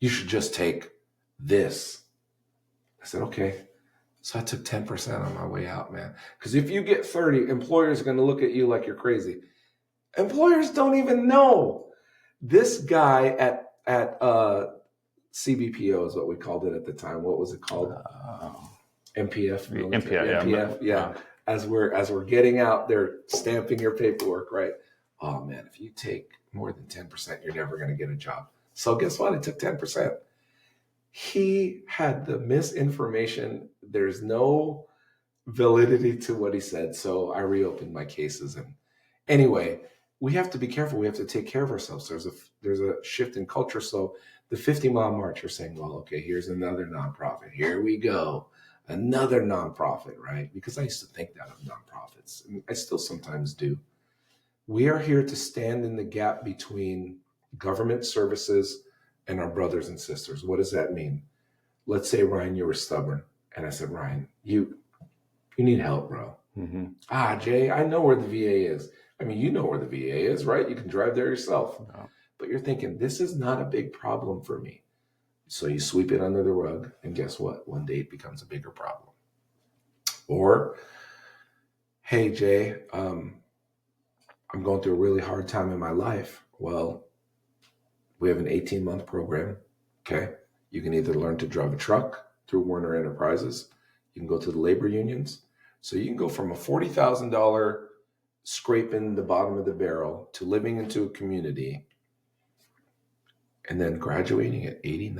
You should just take this. I said, okay. So I took 10% on my way out, man. Because if you get 30, employers are going to look at you like you're crazy. Employers don't even know. This guy at CBPO is what we called it at the time. What was it called? MPF. MPF. Yeah. As we're getting out, they're stamping your paperwork, right? Oh man, if you take more than 10%, you're never going to get a job. So guess what? I took 10%. He had the misinformation. There's no validity to what he said. So I reopened my cases. And anyway, we have to be careful. We have to take care of ourselves. There's a shift in culture. So the 50-mile march, you're saying, well, okay, here's another nonprofit. Here we go. Another nonprofit, right? Because I used to think that of nonprofits. And I still sometimes do. We are here to stand in the gap between government services and our brothers and sisters. What does that mean? Let's say, Ryan, you were stubborn. And I said, Ryan, you need help, bro. Mm-hmm. Jay, I know where the VA is. I mean, you know where the VA is, right? You can drive there yourself. No. But you're thinking, this is not a big problem for me. So you sweep it under the rug, and guess what? One day it becomes a bigger problem. Or, hey, Jay, I'm going through a really hard time in my life. Well, we have an 18-month program, okay? You can either learn to drive a truck through Werner Enterprises. You can go to the labor unions. So you can go from a $40,000 scraping the bottom of the barrel to living into a community and then graduating at $80,000,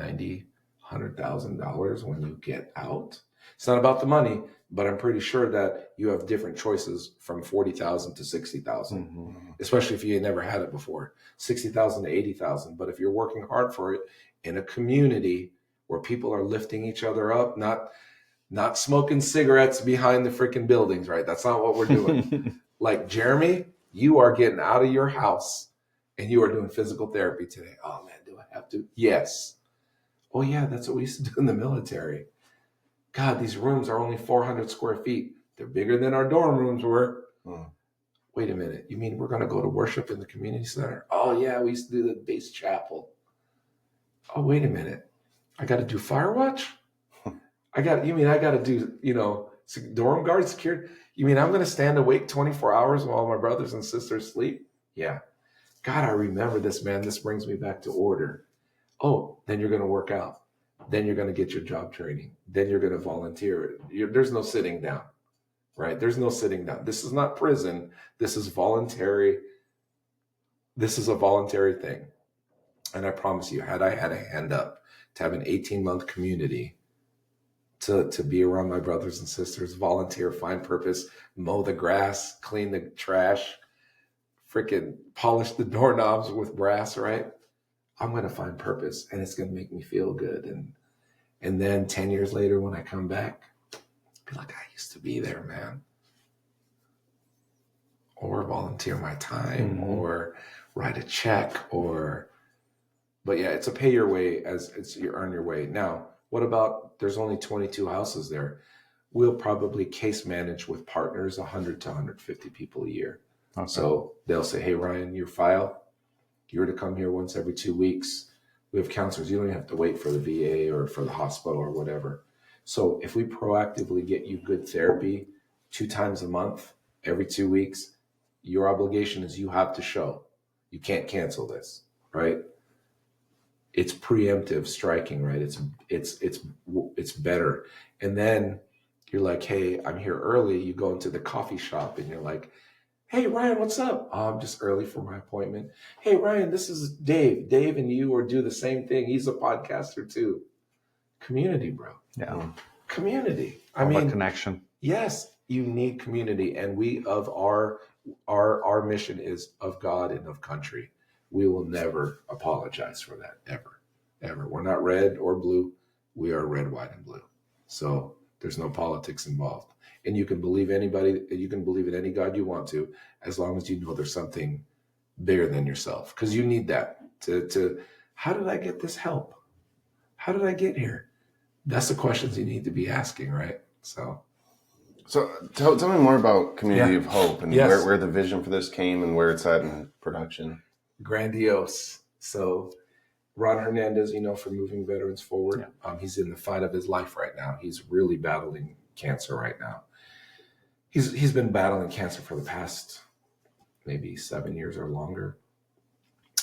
$90,000, $100,000 when you get out. It's not about the money, but I'm pretty sure that you have different choices from $40,000 to $60,000, especially if you never had it before. $60,000 to $80,000. But if you're working hard for it in a community where people are lifting each other up, not smoking cigarettes behind the freaking buildings, right? That's not what we're doing. Like Jeremy, you are getting out of your house and you are doing physical therapy today. Oh man, do I have to? Yes. Oh yeah, that's what we used to do in the military. God, these rooms are only 400 square feet. They're bigger than our dorm rooms were. Wait a minute. You mean we're going to go to worship in the community center? Oh, yeah, we used to do the base chapel. Oh, wait a minute. I got to do fire watch? I got to do, dorm guard security? You mean I'm going to stand awake 24 hours while my brothers and sisters sleep? Yeah. God, I remember this, man. This brings me back to order. Oh, then you're going to work out. Then you're going to get your job training. Then you're going to volunteer. There's no sitting down, right? There's no sitting down. This is not prison. This is voluntary. This is a voluntary thing. And I promise you, had I had a hand up to have an 18-month community, to be around my brothers and sisters, volunteer, find purpose, mow the grass, clean the trash, freaking polish the doorknobs with brass, right? I'm going to find purpose, and it's going to make me feel good. And then 10 years later, when I come back, be like, I used to be there, man. Or volunteer my time, or write a check, but yeah, it's a pay your way as it's you earn your way. Now, what about, there's only 22 houses there. We'll probably case manage with partners 100 to 150 people a year. Okay. So they'll say, hey, Ryan, your file, you're to come here once every 2 weeks. We have counselors. You don't even have to wait for the VA or for the hospital or whatever. So if we proactively get you good therapy 2 times a month, every 2 weeks, your obligation is you have to show. You can't cancel this, right? It's preemptive striking, right? It's better. And then you're like, hey, I'm here early. You go into the coffee shop and you're like, hey, Ryan, what's up? Oh, I'm just early for my appointment. Hey, Ryan, this is Dave. Dave and you are do the same thing. He's a podcaster too. Community, bro. Yeah. Community. I mean, connection. Yes, you need community. And we of our mission is of God and of country. We will never apologize for that, ever. We're not red or blue. We are red, white, and blue. So there's no politics involved. And you can believe anybody, you can believe in any God you want to, as long as you know there's something bigger than yourself. Because you need that to how did I get this help? How did I get here? That's the questions you need to be asking, right? So tell me more about Community of Hope and Yes. where the vision for this came and where it's at in production. Grandiose. So Ron Hernandez, for Moving Veterans Forward, he's in the fight of his life right now. He's really battling cancer right now. He's been battling cancer for the past maybe 7 years or longer.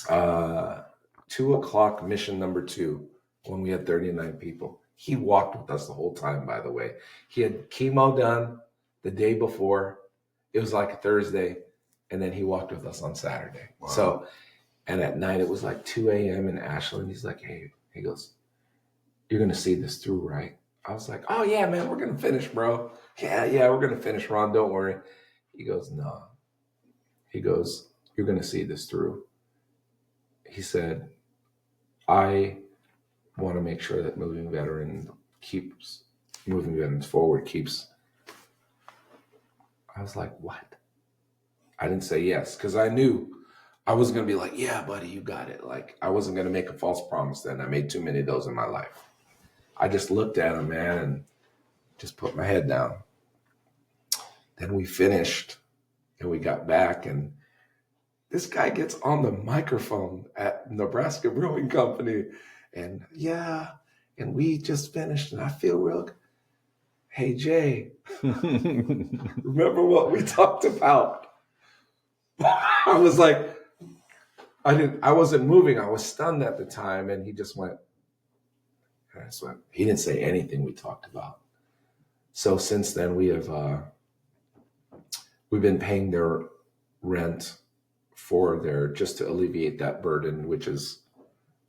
2:00 mission number 2, when we had 39 people. He walked with us the whole time, by the way. He had chemo done the day before. It was like a Thursday, and then he walked with us on Saturday. Wow. So, and at night it was like 2 a.m. in Ashland. He's like, hey, he goes, you're going to see this through, right? I was like, oh yeah, man, we're going to finish, bro. Yeah, we're going to finish, Ron. Don't worry. He goes, no. He goes, you're going to see this through. He said, I want to make sure that Moving Veterans Forward keeps. I was like, what? I didn't say yes, because I knew I was going to be like, yeah, buddy, you got it. Like, I wasn't going to make a false promise then. I made too many of those in my life. I just looked at him, man, and just put my head down. Then we finished, and we got back, and this guy gets on the microphone at Nebraska Brewing Company, and and we just finished, and I feel real good. Hey, Jay, remember what we talked about? I was like, I wasn't moving. I was stunned at the time, and he just went. He didn't say anything we talked about. So since then, we've been paying their rent for just to alleviate that burden, which is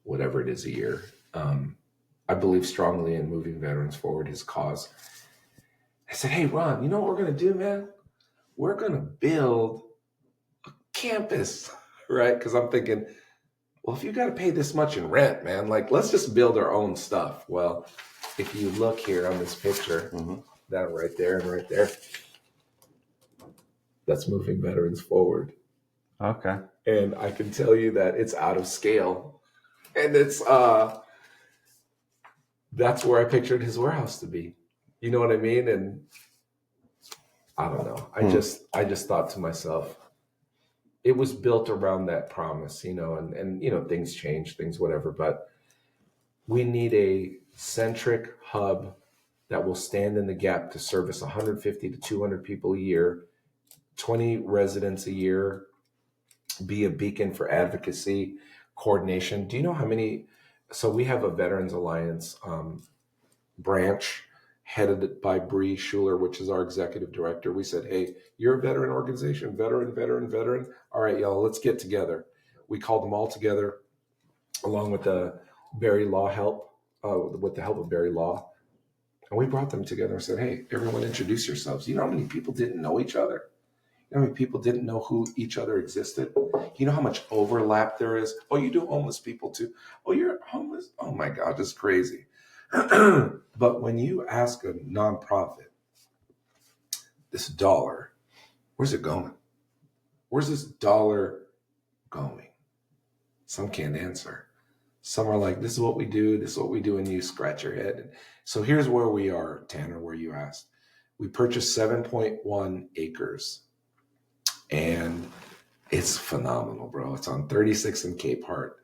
whatever it is a year. I believe strongly in Moving Veterans Forward, his cause. I said, hey, Ron, you know what we're going to do, man? We're going to build a campus, right? Because I'm thinking, well, if you got to pay this much in rent, man, like, let's just build our own stuff. Well, if you look here on this picture, that right there and right there, that's Moving Veterans Forward. Okay. And I can tell you that it's out of scale. And it's, that's where I pictured his warehouse to be. You know what I mean? And I don't know. I just thought to myself, it was built around that promise, and things change, things whatever, but we need a centric hub that will stand in the gap to service 150 to 200 people a year, 20 residents a year, be a beacon for advocacy, coordination. Do you know how many? So we have a Veterans Alliance branch headed by Bree Schuler, which is our executive director. We said, hey, you're a veteran organization, veteran. All right, y'all, let's get together. We called them all together along with the Barry Law help, with the help of Barry Law. And we brought them together and said, hey, everyone introduce yourselves. You know how many people didn't know each other? You know how many people didn't know who each other existed? You know how much overlap there is? Oh, you do homeless people too. Oh, you're homeless? Oh my God, that's crazy. But when you ask a nonprofit, this dollar, where's it going? Where's this dollar going? Some can't answer. Some are like, this is what we do. This is what we do. And you scratch your head. So here's where we are, Tanner, where you asked. We purchased 7.1 acres. And it's phenomenal, bro. It's on 36 in Cape Heart.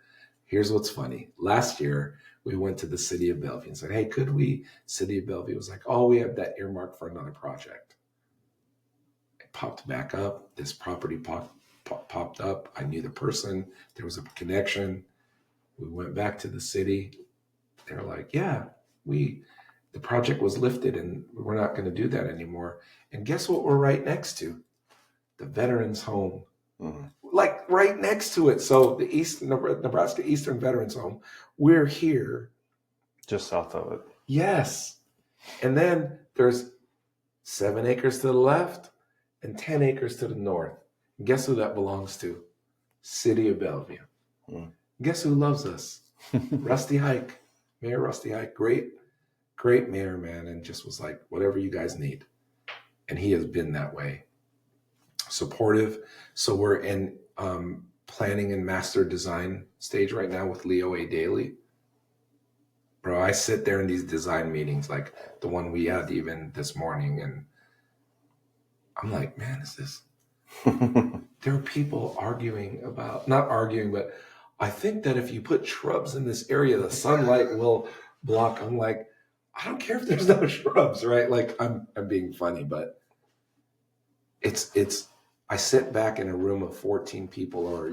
Here's what's funny. Last year, we went to the city of Bellevue and said, hey, could we? City of Bellevue was like, oh, we have that earmarked for another project. It popped back up. This property popped up. I knew the person. There was a connection. We went back to the city. They were like, yeah, the project was lifted and we're not going to do that anymore. And guess what we're right next to? The Veterans Home. Mm-hmm. Like right next to it. So the Nebraska Eastern Veterans Home, we're here. Just south of it. Yes. And then there's 7 acres to the left and 10 acres to the north. And guess who that belongs to? City of Bellevue. Mm. Guess who loves us? Rusty Hike. Mayor Rusty Hike. Great mayor, man. And just was like, whatever you guys need. And he has been that way. Supportive. So we're in planning and master design stage right now with Leo A. Daly. Bro, I sit there in these design meetings like the one we had even this morning, and I'm like, man, is this? There are people not arguing, but I think that if you put shrubs in this area, the sunlight will block. I'm like, I don't care if there's no shrubs, right? Like I'm being funny, but it's I sit back in a room of 14 people or,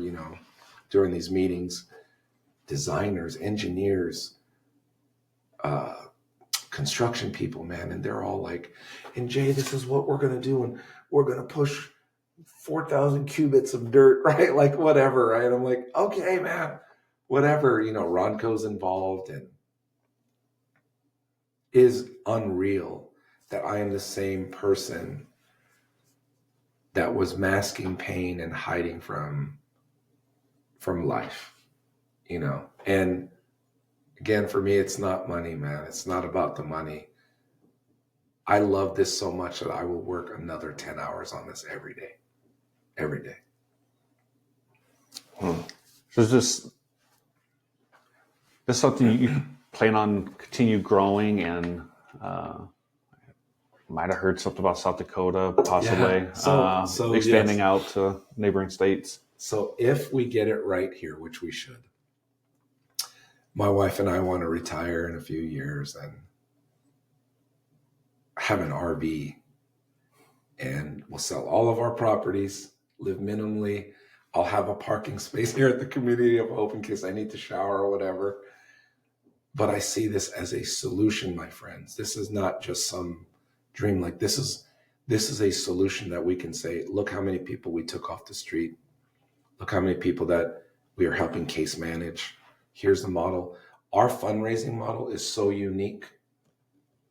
during these meetings, designers, engineers, construction people, man. And they're all like, and Jay, this is what we're going to do. And we're going to push 4,000 cubits of dirt, right? Like whatever, right? I'm like, okay, man, whatever, Ronco's involved, and is unreal that I am the same person that was masking pain and hiding from life, and again, for me, it's not money, man. It's not about the money. I love this so much that I will work another 10 hours on this every day. So is this something you plan on continue growing, and might have heard something about South Dakota, possibly so expanding yes. out to neighboring states. So if we get it right here, which we should, my wife and I want to retire in a few years and have an RV, and we'll sell all of our properties, live minimally. I'll have a parking space here at the Community of Hope in case I need to shower or whatever. But I see this as a solution, my friends. This is not just some dream. Like this is a solution that we can say, look how many people we took off the street. Look how many people that we are helping case manage. Here's the model. Our fundraising model is so unique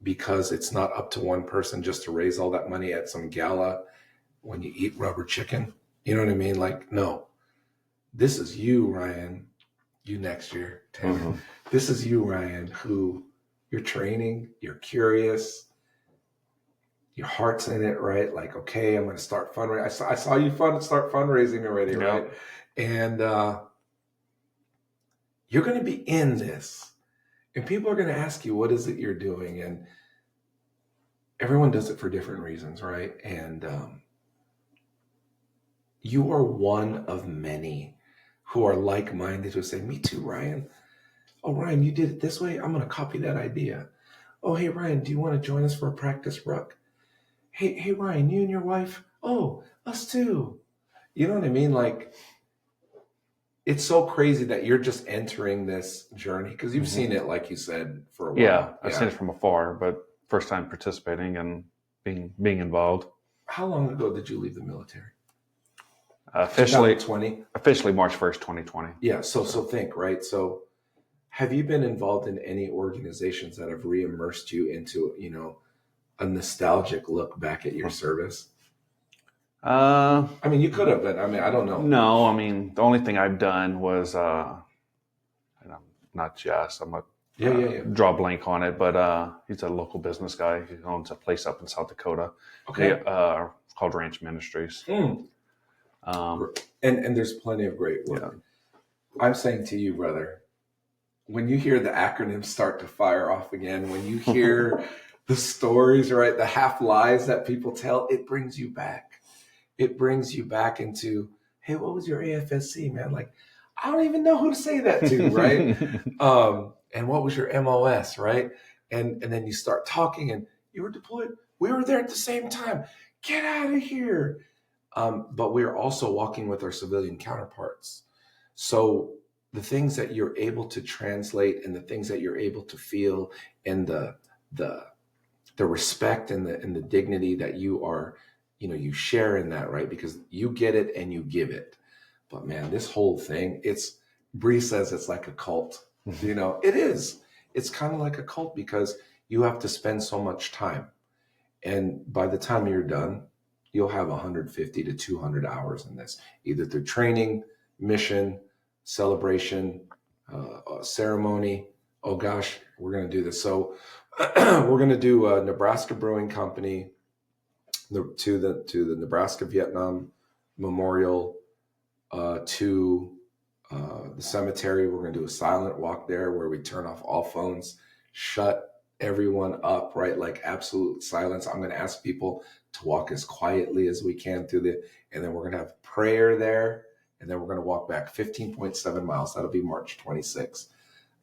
because it's not up to one person just to raise all that money at some gala when you eat rubber chicken. You know what I mean? Like, no, this is you, Ryan, you next year, Taylor. Mm-hmm. This is you, Ryan, who you're training, you're curious, your heart's in it, right? Like, okay, I'm going to start fundraising. I saw you start fundraising already, yeah. Right? And you're going to be in this. And people are going to ask you, what is it you're doing? And everyone does it for different reasons, right? And you are one of many who are like-minded who say, me too, Ryan. Oh, Ryan, you did it this way. I'm going to copy that idea. Oh, hey, Ryan, do you want to join us for a practice ruck? Hey, Ryan, you and your wife? Oh, us too. You know what I mean? Like, it's so crazy that you're just entering this journey because you've seen it, like you said, for a while. Yeah, I've seen it from afar, but first time participating and being involved. How long ago did you leave the military? Officially 2020? Officially March 1st, 2020. Yeah, so think, right? So have you been involved in any organizations that have re-immersed you into, a nostalgic look back at your service? I mean, you could have, but I mean, I don't know. No, I mean, the only thing I've done was, and I'm not just, I'm a draw a blank on it, but he's a local business guy who owns a place up in South Dakota. Okay. Called Ranch Ministries. And there's plenty of great work. Yeah. I'm saying to you, brother, when you hear the acronyms start to fire off again, when you hear the stories, right, the half lies that people tell, it brings you back. It brings you back into, hey, what was your AFSC, man? Like, I don't even know who to say that to, right? And what was your MOS, right? And then you start talking, and you were deployed. We were there at the same time. Get out of here. But we're also walking with our civilian counterparts. So the things that you're able to translate and the things that you're able to feel and the respect and the dignity that you are, you share in that, right? Because you get it and you give it. But man, this whole thing, Bree says it's like a cult. It is. It's kind of like a cult because you have to spend so much time. And by the time you're done, you'll have 150 to 200 hours in this, either through training, mission, celebration, ceremony. Oh gosh, we're going to do this. So we're going to do a Nebraska Brewing Company to the Nebraska Vietnam Memorial, to the cemetery. We're going to do a silent walk there where we turn off all phones, shut everyone up, right? Like absolute silence. I'm going to ask people to walk as quietly as we can and then we're going to have prayer there. And then we're going to walk back 15.7 miles. That'll be March 26th.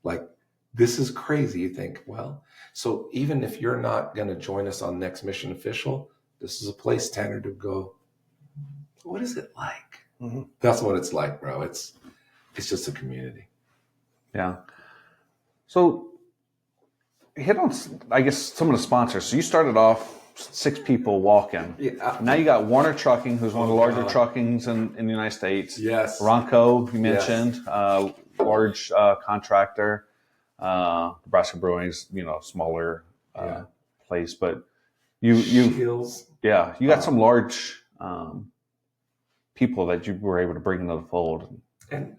Like, this is crazy. You think, well, so even if you're not going to join us on Next Mission Official, this is a place, Tanner, to go, what is it like? Mm-hmm. That's what it's like, bro. It's just a community. Yeah. So hit on, I guess, some of the sponsors. So you started off 6 people walking. Yeah. Now you got Warner Trucking, who's one of the larger truckings in the United States. Yes. Ronco, you mentioned, large contractor. Nebraska Brewing's, smaller place, but you got some large people that you were able to bring into the fold. And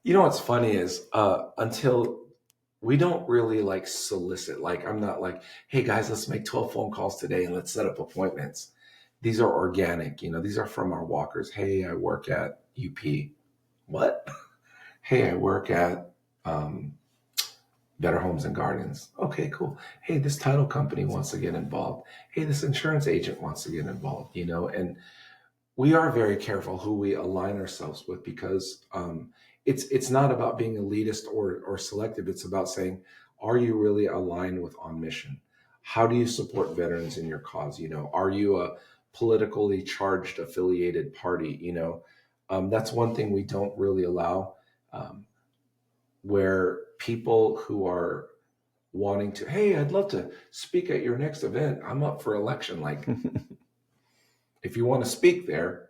what's funny is until we don't really like solicit, like I'm not like, hey guys, let's make 12 phone calls today and let's set up appointments. These are organic, these are from our walkers. Hey, I work at UP. What? Hey, I work at Better Homes and Gardens. Okay, cool. Hey, this title company wants to get involved. Hey, this insurance agent wants to get involved, and we are very careful who we align ourselves with because it's not about being elitist or selective. It's about saying, are you really aligned with On Mission? How do you support veterans in your cause? Are you a politically charged affiliated party? That's one thing we don't really allow, where people who are wanting to, hey, I'd love to speak at your next event. I'm up for election. Like, if you want to speak there,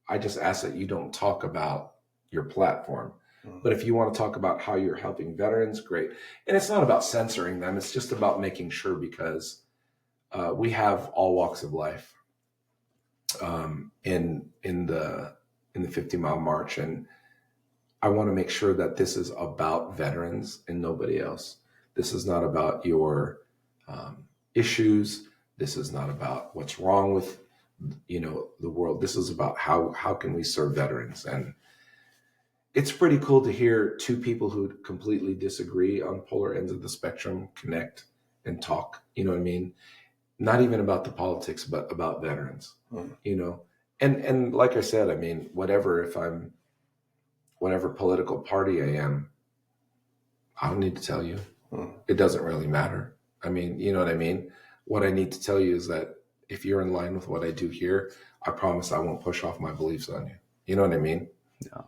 I just ask that you don't talk about your platform. But if you want to talk about how you're helping veterans, great. And it's not about censoring them. It's just about making sure, because we have all walks of life in the 50-mile march. And I want to make sure that this is about veterans and nobody else. This is not about your issues. This is not about what's wrong with the world. This is about how can we serve veterans. And it's pretty cool to hear 2 people who completely disagree on polar ends of the spectrum connect and talk. You know what I mean? not even about the politics, but about veterans, you know. And like I said, I mean, whatever political party I am, I don't need to tell you. It doesn't really matter. I mean, you know what I mean? What I need to tell you is that if you're in line with what I do here, I promise I won't push off my beliefs on you. You know what I mean? Yeah.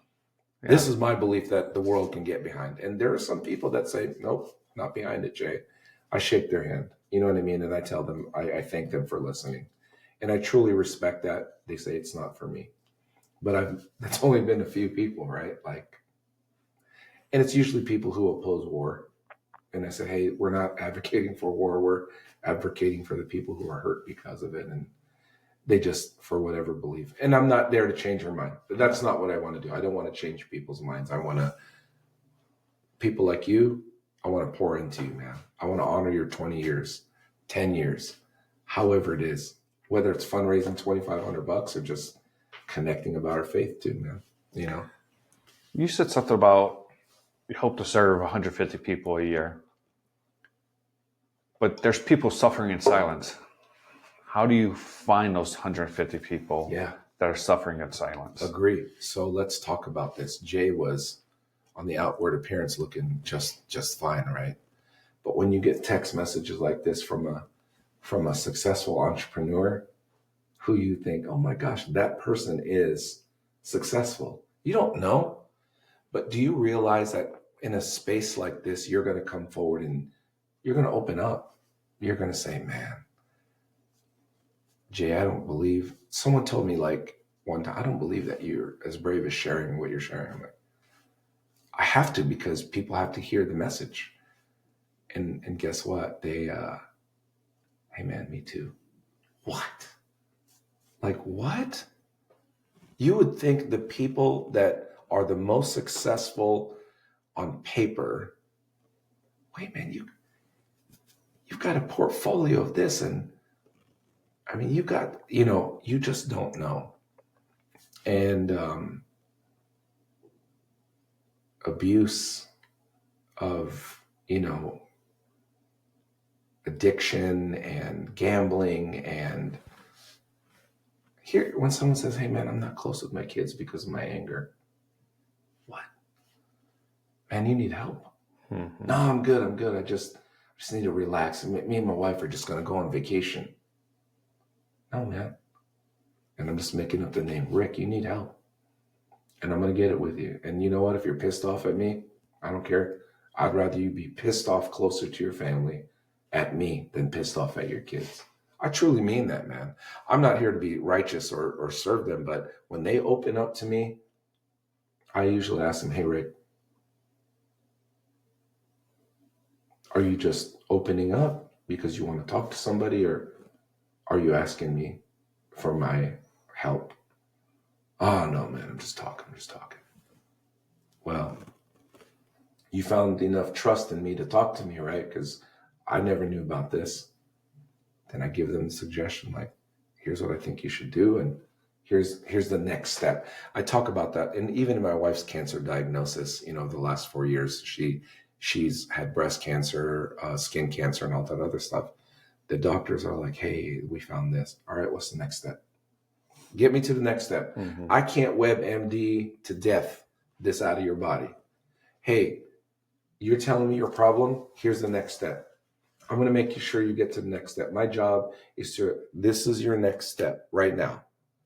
This is my belief that the world can get behind. And there are some people that say, nope, not behind it, Jay. I shake their hand. You know what I mean? And I tell them, I thank them for listening. And I truly respect that. They say it's not for me. But that's only been a few people, right? Like, and it's usually people who oppose war. And I say, hey, we're not advocating for war. We're advocating for the people who are hurt because of it. And they just, for whatever belief. And I'm not there to change their mind. That's not what I want to do. I don't want to change people's minds. People like you, I want to pour into you, man. I want to honor your 20 years, 10 years, however it is, whether it's fundraising $2,500 or just connecting about our faith too, man. You know? You said something about you hope to serve 150 people a year, but there's people suffering in silence. How do you find those 150 people that are suffering in silence? Agree. So let's talk about this. Jay was on the outward appearance looking just fine, right? But when you get text messages like this from a successful entrepreneur who you think, oh my gosh, that person is successful. You don't know, but do you realize that in a space like this, you're going to come forward and you're going to open up. You're going to say, man, Jay, I don't believe, someone told me like one time, I don't believe that you're as brave as sharing what you're sharing. I'm like, I have to, because people have to hear the message. And guess what? They, hey man, me too. What? Like what? You would think the people that are the most successful on paper, wait man, you've got a portfolio of this, and I mean, you got, you just don't know. And abuse of, addiction and gambling. And here, when someone says, hey man, I'm not close with my kids because of my anger. What? Man, you need help. Mm-hmm. No, I'm good. I just need to relax. Me and my wife are just going to go on vacation. No, man. And I'm just making up the name. Rick, you need help. And I'm going to get it with you. And you know what? If you're pissed off at me, I don't care. I'd rather you be pissed off closer to your family at me than pissed off at your kids. I truly mean that, man. I'm not here to be righteous or serve them, but when they open up to me, I usually ask them, hey, Rick, are you just opening up because you want to talk to somebody, or are you asking me for my help? Oh, no, man, I'm just talking. Well, you found enough trust in me to talk to me, right? Because I never knew about this. Then I give them the suggestion, like, here's what I think you should do, and here's the next step. I talk about that. And even in my wife's cancer diagnosis, the last 4 years, she's had breast cancer, skin cancer, and all that other stuff. The doctors are like, hey, we found this. All right, what's the next step? Get me to the next step. Mm-hmm. I can't WebMD to death this out of your body. Hey, you're telling me your problem? Here's the next step. I'm going to make sure you get to the next step. My job is this is your next step right now.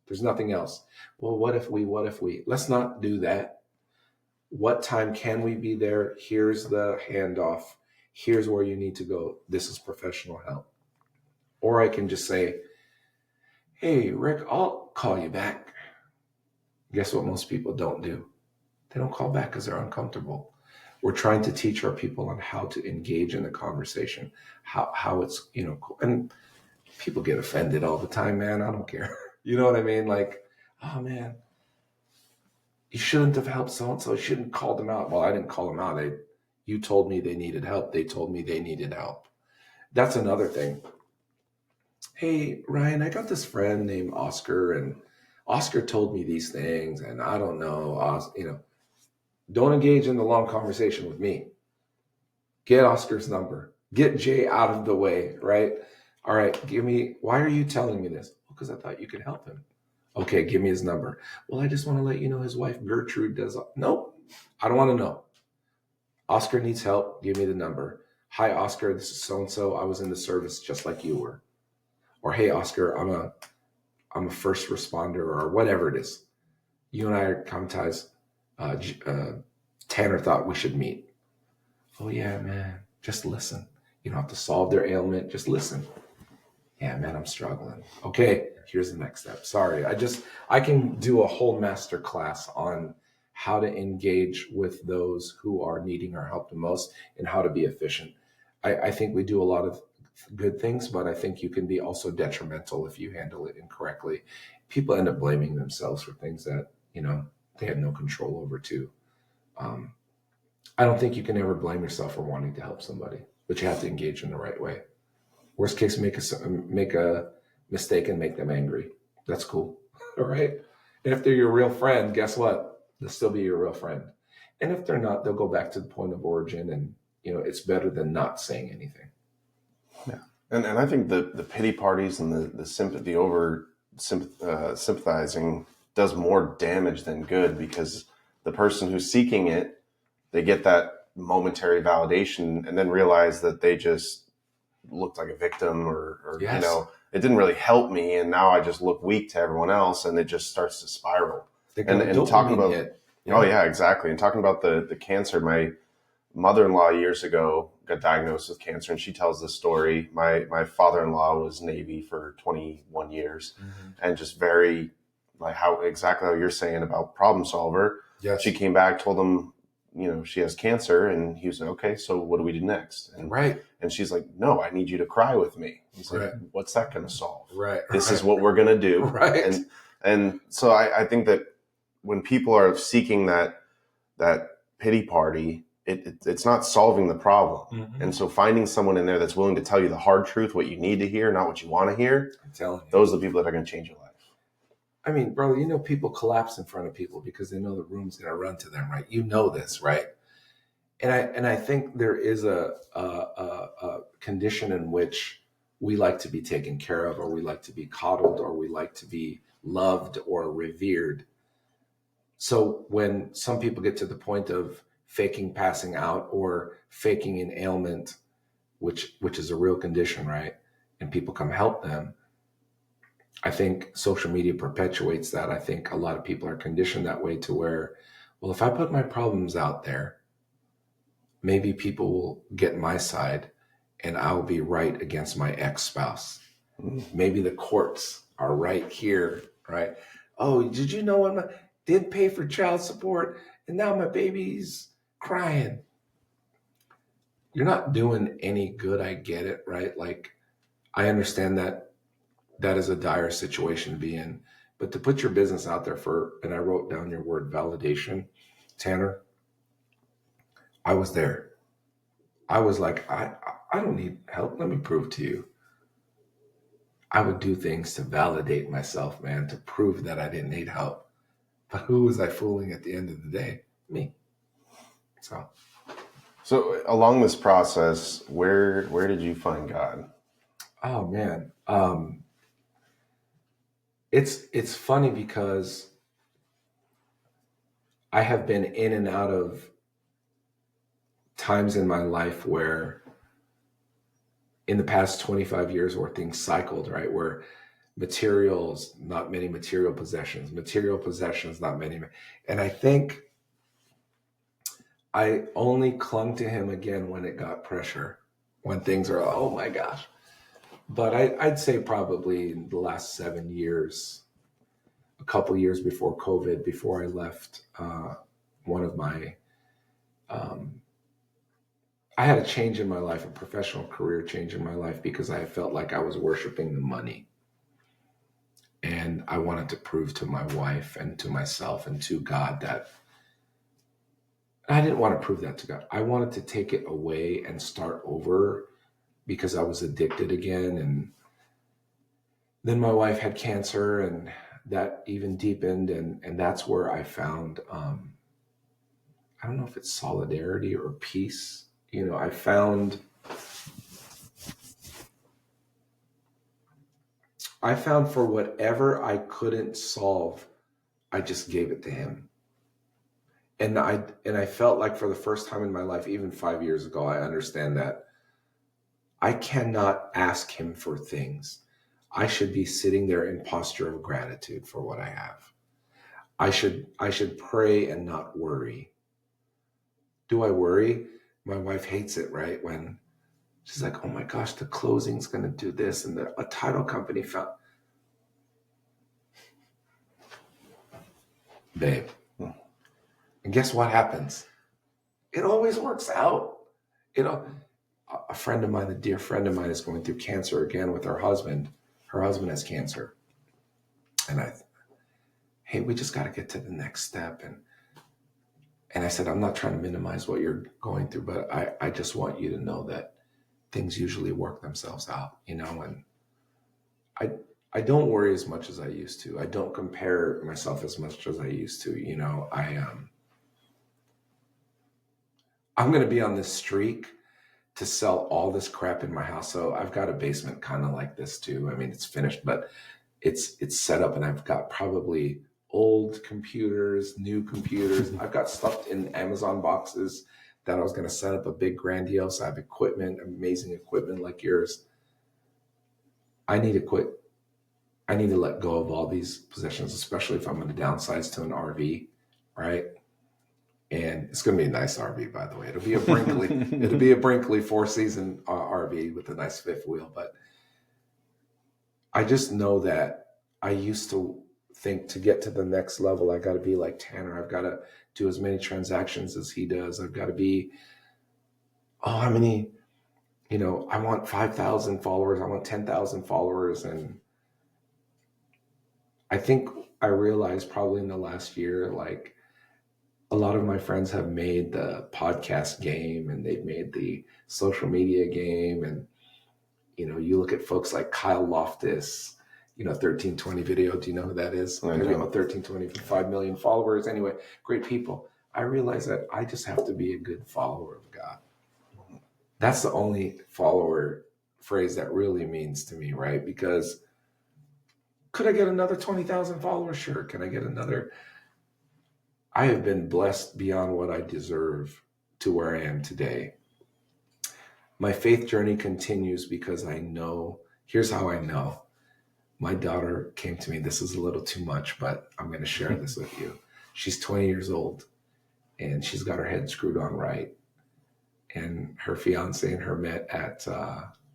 There's nothing else. Well, what if we? Let's not do that. What time can we be there? Here's the handoff. Here's where you need to go. This is professional help. Or I can just say, hey, Rick, I'll call you back. Guess what most people don't do? They don't call back because they're uncomfortable. We're trying to teach our people on how to engage in the conversation, how it's, and people get offended all the time, man. I don't care. You know what I mean? Like, oh man, you shouldn't have helped so-and-so. You shouldn't call them out. Well, I didn't call them out. You told me they needed help. They told me they needed help. That's another thing. Hey, Ryan, I got this friend named Oscar, and Oscar told me these things, and I don't know, Don't engage in the long conversation with me. Get Oscar's number. Get Jay out of the way, right? All right, why are you telling me this? Because I thought you could help him. Okay, give me his number. Well, I just want to let you know his wife Gertrude does. Nope, I don't want to know. Oscar needs help. Give me the number. Hi, Oscar. This is so and so. I was in the service just like you were. Or hey, Oscar, I'm a first responder or whatever it is. You and I are traumatized. Tanner thought we should meet. Oh yeah, man. Just listen. You don't have to solve their ailment. Just listen. Yeah, man, I'm struggling. Okay, here's the next step. Sorry, I can do a whole master class on how to engage with those who are needing our help the most and how to be efficient. I think we do a lot of good things, but I think you can be also detrimental if you handle it incorrectly. People end up blaming themselves for things that, they had no control over too. Um, I don't think you can ever blame yourself for wanting to help somebody, but you have to engage in the right way. Worst case, make a mistake and make them angry. That's cool. All right. And if they're your real friend, guess what? They'll still be your real friend. And if they're not, they'll go back to the point of origin, and it's better than not saying anything. Yeah. And I think the pity parties and the sympathy over sympathizing does more damage than good, because the person who's seeking it, they get that momentary validation and then realize that they just looked like a victim, or Yes. it didn't really help me, and now I just look weak to everyone else, and it just starts to spiral. And talking about oh yeah, exactly. And talking about the cancer, my mother-in-law years ago got diagnosed with cancer, and she tells this story. My father-in-law was Navy for 21 years, and just very like exactly how you're saying about problem solver. Yes. She came back, told him, she has cancer, and he was like, okay, so what do we do next? And right. And she's like, no, I need you to cry with me. He's like, what's that going to solve? Right. This is what we're going to do. Right. And so I think that when people are seeking that pity party, it's not solving the problem. Mm-hmm. And so finding someone in there that's willing to tell you the hard truth, what you need to hear, not what you want to hear, I'm telling you, those are the people that are going to change your life. I mean, bro, people collapse in front of people because they know the room's going to run to them, right? You know this, right? And I think there is a condition in which we like to be taken care of, or we like to be coddled, or we like to be loved or revered. So when some people get to the point of faking passing out or faking an ailment, which is a real condition, right? And people come help them, I think social media perpetuates that. I think a lot of people are conditioned that way to where, well, if I put my problems out there, maybe people will get my side and I'll be right against my ex-spouse. Maybe the courts are right here, right? Oh, did you know when I did pay for child support and now my baby's crying? You're not doing any good. I get it, right? Like, I understand that is a dire situation to be in, but to put your business out there and I wrote down your word validation, Tanner, I was there. I was like, I don't need help. Let me prove to you. I would do things to validate myself, man, to prove that I didn't need help. But who was I fooling at the end of the day? Me. So along this process, where did you find God? Oh man. It's funny because I have been in and out of times in my life where in the past 25 years where things cycled, right? Where materials, not many material possessions, not many. And I think I only clung to him again when it got pressure, when things are, oh my gosh. But I'd say probably in the last 7 years, a couple years before COVID, before I left one of my, I had a change in my life, a professional career change in my life, because I felt like I was worshiping the money. And I wanted to prove to my wife and to myself and to God that I didn't want to prove that to God. I wanted to take it away and start over because I was addicted again. And then my wife had cancer and that even deepened. And that's where I found, I don't know if it's solidarity or peace. I found I found for whatever I couldn't solve, I just gave it to him. And I felt like for the first time in my life, even 5 years ago, I understand that I cannot ask him for things. I should be sitting there in posture of gratitude for what I have. I should pray and not worry. Do I worry? My wife hates it, right? When she's like, oh my gosh, the closing's going to do this, and a title company found. Babe. And guess what happens? It always works out. You know, a friend of mine, a dear friend of mine, is going through cancer again with her husband. Her husband has cancer. And hey, we just got to get to the next step. And I said, I'm not trying to minimize what you're going through, but I just want you to know that things usually work themselves out, you know, and I don't worry as much as I used to. I don't compare myself as much as I used to, you know. I'm going to be on this streak to sell all this crap in my house. So I've got a basement kind of like this too. I mean, it's finished, but it's set up, and I've got probably old computers, new computers. I've got stuff in Amazon boxes that I was going to set up a big grandiose. I have equipment, amazing equipment like yours. I need to quit. I need to let go of all these possessions, especially if I'm going to downsize to an RV, right? And it's going to be a nice RV, by the way. It'll be a Brinkley 4-season RV with a nice fifth wheel. But I just know that I used to think to get to the next level, I got to be like Tanner. I've got to do as many transactions as he does. I've got to be, how many, you know, I want 5,000 followers. I want 10,000 followers. And I think I realized probably in the last year, like, a lot of my friends have made the podcast game, and they've made the social media game. And, you know, you look at folks like Kyle Loftus, you know, 1320 video. Do you know who that is? I Maybe know. 1320, 5 million followers. Anyway, great people. I realize that I just have to be a good follower of God. That's the only follower phrase that really means to me, right? Because could I get another 20,000 followers? Sure. Can I get another? I have been blessed beyond what I deserve to where I am today. My faith journey continues because I know, here's how I know. My daughter came to me, this is a little too much, but I'm going to share this with you. She's 20 years old, and she's got her head screwed on right. And her fiance and her met at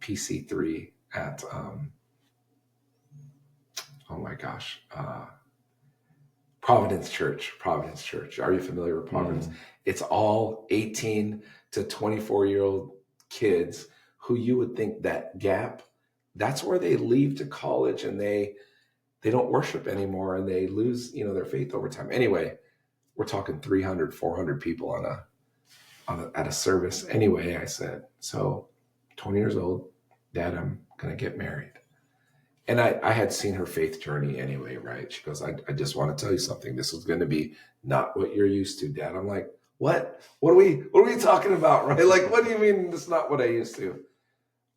PC3 at, Providence Church. Are you familiar with Providence? It's all 18 to 24-year-old kids who you would think that gap, that's where they leave to college, and they don't worship anymore, and they lose, you know, their faith over time. Anyway, we're talking 300, 400 people at a service. Anyway, I said, so 20 years old, Dad, I'm going to get married. And I had seen her faith journey anyway, right? She goes, I just want to tell you something. This is going to be not what you're used to, Dad. I'm like, what? What are we talking about, right? Like, what do you mean it's not what I used to?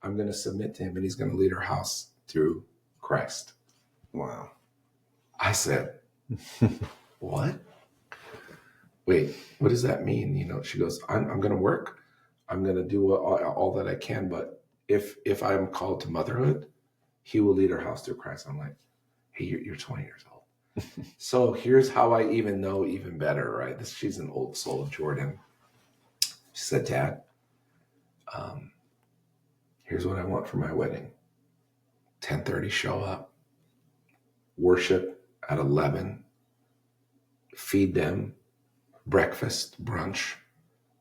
I'm going to submit to him, and he's going to lead our house through Christ. Wow. I said, what? Wait, what does that mean? You know, she goes, I'm going to work. I'm going to do all that I can. But if I'm called to motherhood, he will lead our house through Christ. I'm like, hey, you're 20 years old. So here's how I even know even better, right? She's an old soul of Jordan. She said, Dad, here's what I want for my wedding. 10:30, show up. Worship at 11. Feed them. Breakfast, brunch.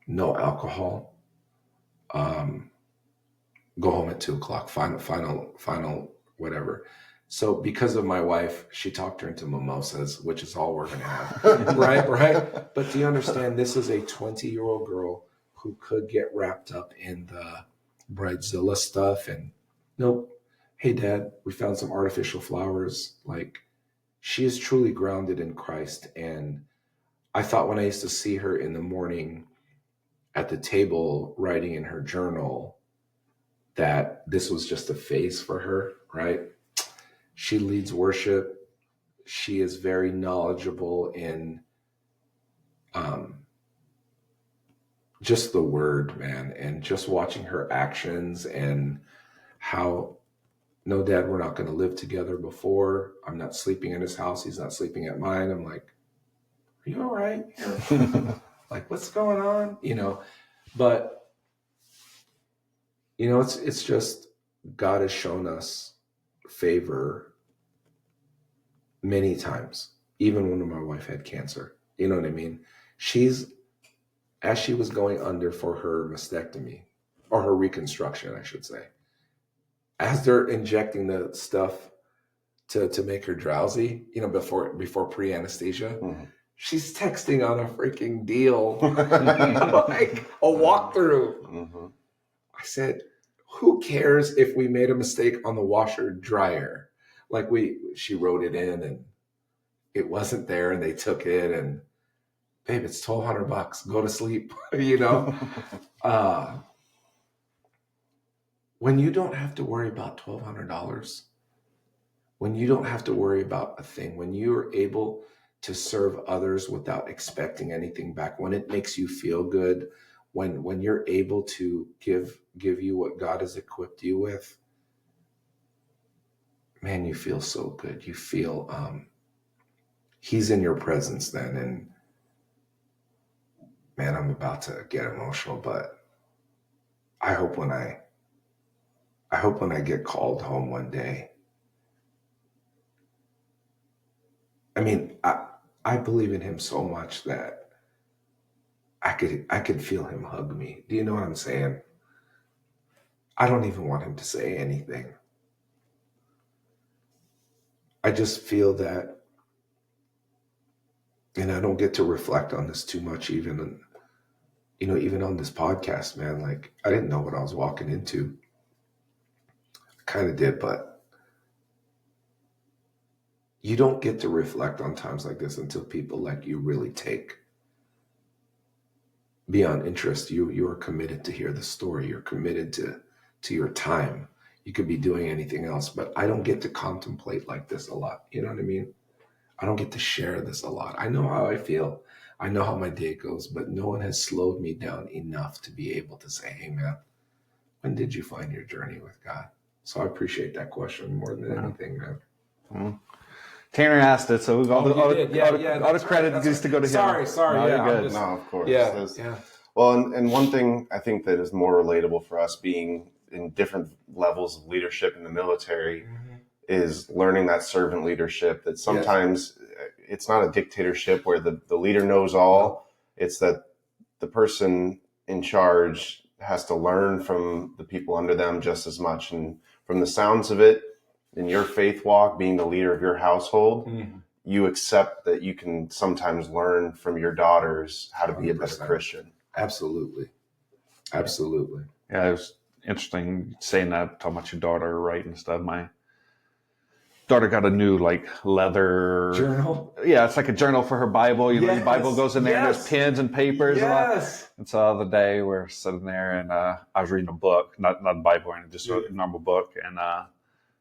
No alcohol. Go home at 2:00. Final, whatever. So because of my wife, she talked her into mimosas, which is all we're going to have. Right. But do you understand? This is a 20-year-old girl who could get wrapped up in the bridezilla stuff. And nope. Hey, Dad, we found some artificial flowers. Like, she is truly grounded in Christ. And I thought when I used to see her in the morning at the table writing in her journal that this was just a phase for her, right? She leads worship. She is very knowledgeable in just the word, man, and just watching her actions and how, no, Dad, we're not going to live together before. I'm not sleeping in his house. He's not sleeping at mine. I'm like, are you all right? Like, what's going on? But, it's just God has shown us favor many times, even when my wife had cancer. You know what I mean? As she was going under for her mastectomy, or her reconstruction, I should say, as they're injecting the stuff to make her drowsy, before pre-anesthesia, she's texting on a freaking deal, like a walkthrough. I said, who cares if we made a mistake on the washer dryer? Like she wrote it in and it wasn't there and they took it and, babe, it's $1,200. Go to sleep, When you don't have to worry about $1,200, when you don't have to worry about a thing, when you're able to serve others without expecting anything back, when it makes you feel good, when you're able to give you what God has equipped you with, man, you feel so good. You feel he's in your presence then. And man, I'm about to get emotional, but I hope when I get called home one day, I mean, I believe in him so much that I could feel him hug me. Do you know what I'm saying? I don't even want him to say anything. I just feel that, and I don't get to reflect on this too much, even on this podcast, man. Like, I didn't know what I was walking into. I kind of did, but you don't get to reflect on times like this until people like you really take beyond interest. You are committed to hear the story. You're committed to your time. You could be doing anything else, but I don't get to contemplate like this a lot. You know what I mean? I don't get to share this a lot. I know how I feel. I know how my day goes, but no one has slowed me down enough to be able to say, hey, man, when did you find your journey with God? So I appreciate that question more than anything, man. Mm-hmm. Tanner asked it, so all the credit needs to go to him. Sorry. No, Yeah, you're good. No, of course. Yeah. Well, and one thing I think that is more relatable for us being in different levels of leadership in the military is learning that servant leadership, that sometimes it's not a dictatorship where the leader knows all. It's that the person in charge has to learn from the people under them just as much. And from the sounds of it, in your faith walk, being the leader of your household, you accept that you can sometimes learn from your daughters how to be 100%. A better Christian. Absolutely. Yeah, it was interesting saying that, talking about your daughter, right, and stuff. My daughter got a new leather journal. Yeah, it's like a journal for her Bible. You know, the Bible goes in there and there's pens and papers. And so the other day we're sitting there and I was reading a book, not a Bible, just a normal book, and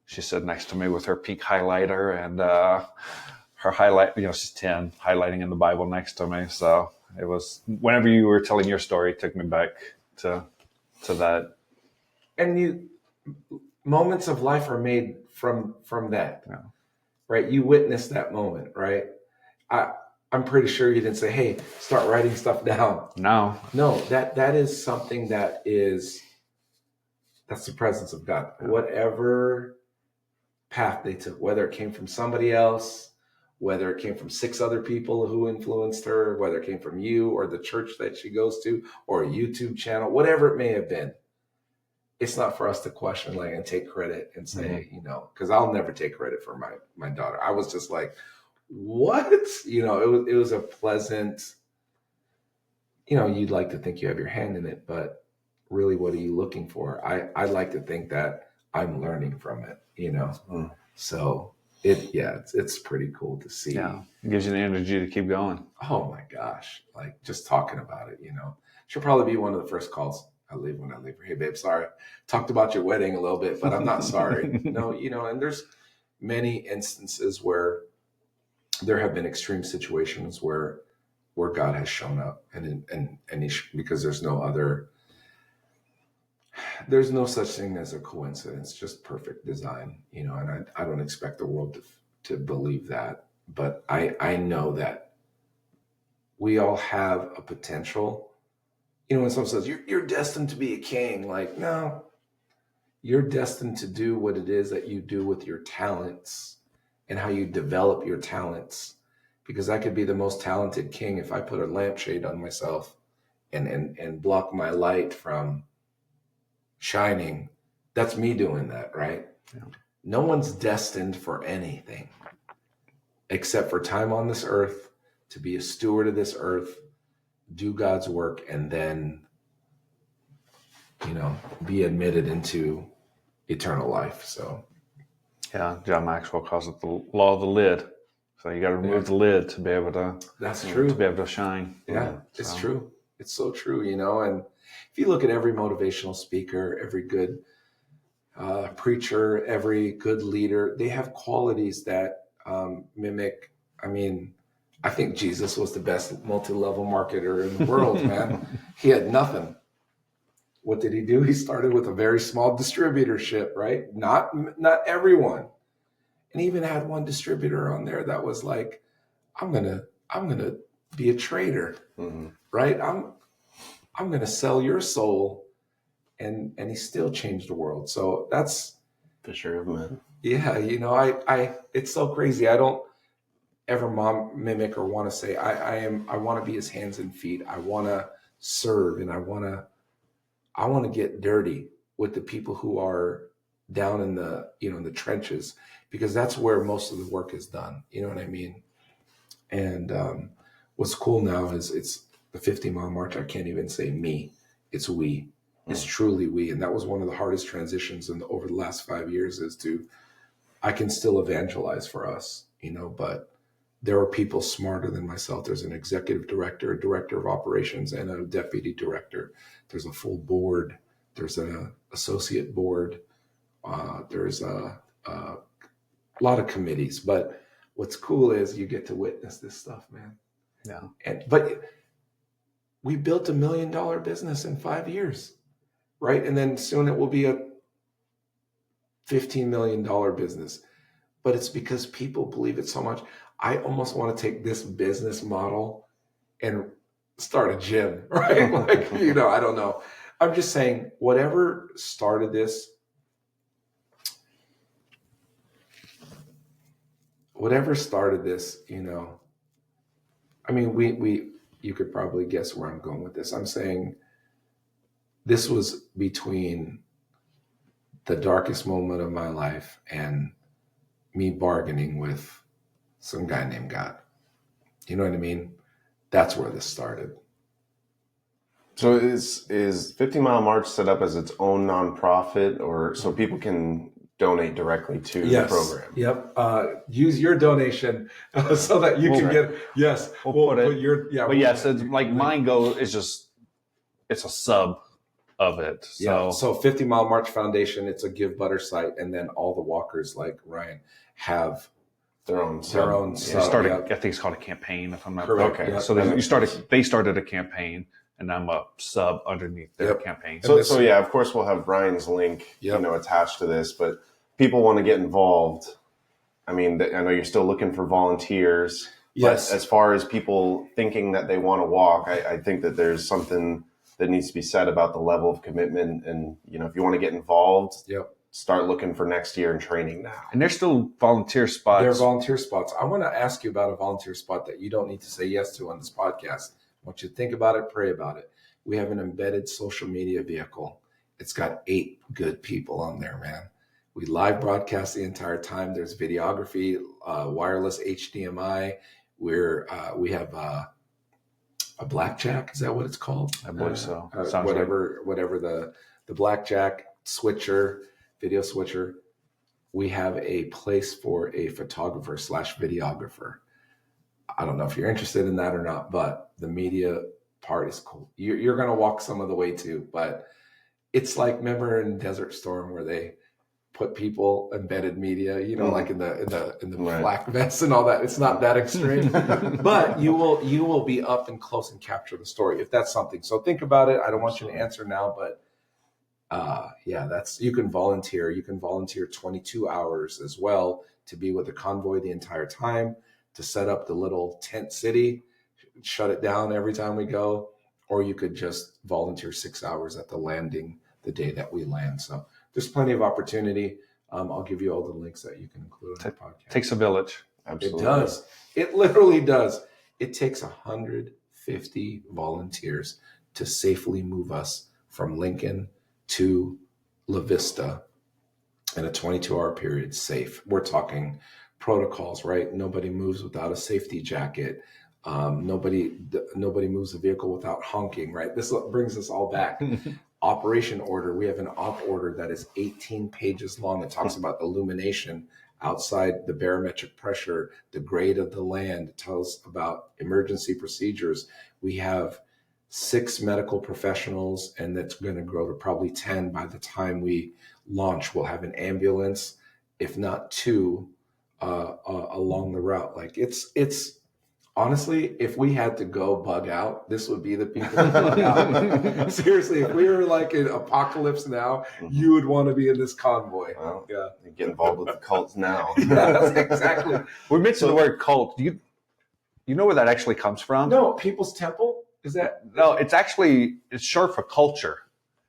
she sat next to me with her pink highlighter and her highlight. She's 10, highlighting in the Bible next to me. So it was, whenever you were telling your story, it took me back to that. And moments of life are made from that, right? You witnessed that moment, right? I'm pretty sure you didn't say, hey, start writing stuff down. No, that is something that's the presence of God. Whatever path they took, whether it came from somebody else, whether it came from 6 other people who influenced her, whether it came from you or the church that she goes to or a YouTube channel, whatever it may have been, it's not for us to question and take credit and say, because I'll never take credit for my daughter. I was just like, what? It was a pleasant, you'd like to think you have your hand in it, but really, what are you looking for? I like to think that I'm learning from it, So it's pretty cool to see. Yeah, it gives you the energy to keep going. Oh my gosh. Just talking about it, she'll probably be one of the first calls I leave when I leave her. Hey babe, sorry. Talked about your wedding a little bit, but I'm not sorry. No, and many instances where there have been extreme situations where God has shown up, because there's no such thing as a coincidence, just perfect design, and I don't expect the world to believe that, but I know that we all have a potential. When someone says you're destined to be a king, like, no, you're destined to do what it is that you do with your talents and how you develop your talents. Because I could be the most talented king if I put a lampshade on myself and block my light from shining. That's me doing that, right? Yeah. No one's destined for anything except for time on this earth, to be a steward of this earth, do God's work, and then, be admitted into eternal life. So, yeah, John Maxwell calls it the law of the lid. So you got to remove the lid to be able to. That's true. To be able to shine. Yeah, it's true. It's so true, and if you look at every motivational speaker, every good preacher, every good leader, they have qualities that mimic. I mean, I think Jesus was the best multi-level marketer in the world, man. He had nothing. What did he do? He started with a very small distributorship, right? Not everyone. And he even had one distributor on there that was like, I'm gonna be a trader, right? I'm gonna sell your soul, and he still changed the world. So that's Fisher of men. Yeah, I it's so crazy. I don't ever mimic or want to say I want to be his hands and feet. I want to serve, and I want to get dirty with the people who are down in the in the trenches, because that's where most of the work is done. You know what I mean? And what's cool now is it's the 50-mile march. I can't even say me. It's we. It's truly we. And that was one of the hardest transitions over the last 5 years, I can still evangelize for us, but there are people smarter than myself. There's an executive director, a director of operations, and a deputy director. There's a full board. There's an associate board. There's a lot of committees. But what's cool is you get to witness this stuff, man. Yeah. But we built $1 million business in 5 years, right? And then soon it will be a $15 million business. But it's because people believe it so much. I almost want to take this business model and start a gym, right? Like, I don't know. I'm just saying, whatever started this, I mean, you could probably guess where I'm going with this. I'm saying this was between the darkest moment of my life and me bargaining with some guy named God. You know what I mean? That's where this started. So is 50 Mile March set up as its own nonprofit, or so people can donate directly to the program? Yep. Use your donation so that you can get. Yes. We'll put it. But yes, it's like mine it's a sub of it. So 50 Mile March Foundation, it's a Give Butter site, and then all the walkers like Ryan have their own sub. I think it's called a campaign, if I'm not correct. Okay. Yep. So they started a campaign, and I'm a sub underneath their campaign. So yeah, of course we'll have Brian's link, attached to this, but people want to get involved. I mean, I know you're still looking for volunteers. Yes. But as far as people thinking that they want to walk, I think that there's something that needs to be said about the level of commitment. And, if you want to get involved, start looking for next year and training now. And there's still volunteer spots. There are volunteer spots. I want to ask you about a volunteer spot that you don't need to say yes to on this podcast. I want you to think about it, pray about it. We have an embedded social media vehicle. It's got 8 good people on there, man. We live broadcast the entire time. There's videography, wireless HDMI. We have a blackjack. Is that what it's called? I believe so. Whatever the blackjack switcher, video switcher. We have a place for a photographer / videographer. I don't know if you're interested in that or not, but the media part is cool. You're going to walk some of the way too, but it's like, remember in Desert Storm where put people embedded media, you know, like in the Right. black vests and all that. It's not that extreme, but you will be up and close and capture the story if that's something. So think about it. I don't want you to answer now, but you can volunteer. You can volunteer 22 hours as well to be with the convoy the entire time, to set up the little tent city, shut it down every time we go, or you could just volunteer 6 hours at the landing the day that we land. So there's plenty of opportunity. I'll give you all the links that you can include on the podcast. Takes a village. Absolutely. It does. It literally does. It takes 150 volunteers to safely move us from Lincoln to La Vista in a 22-hour period safe. We're talking protocols, right? Nobody moves without a safety jacket. Nobody moves the vehicle without honking, right? This brings us all back. Operation order. We have an op order that is 18 pages long. It talks about illumination outside, the barometric pressure, the grade of the land. It tells about emergency procedures. We have 6 medical professionals, and that's going to grow to probably 10 by the time we launch. We'll have an ambulance, if not 2, along the route. Like it's honestly, if we had to go bug out, this would be the people to bug out. Seriously, if we were like in apocalypse now, you would want to be in this convoy. Well, Yeah, get involved with the cults now. yes, exactly. We mentioned the word cult. Do you know where that actually comes from? No, People's Temple, is that? No, it's short for culture.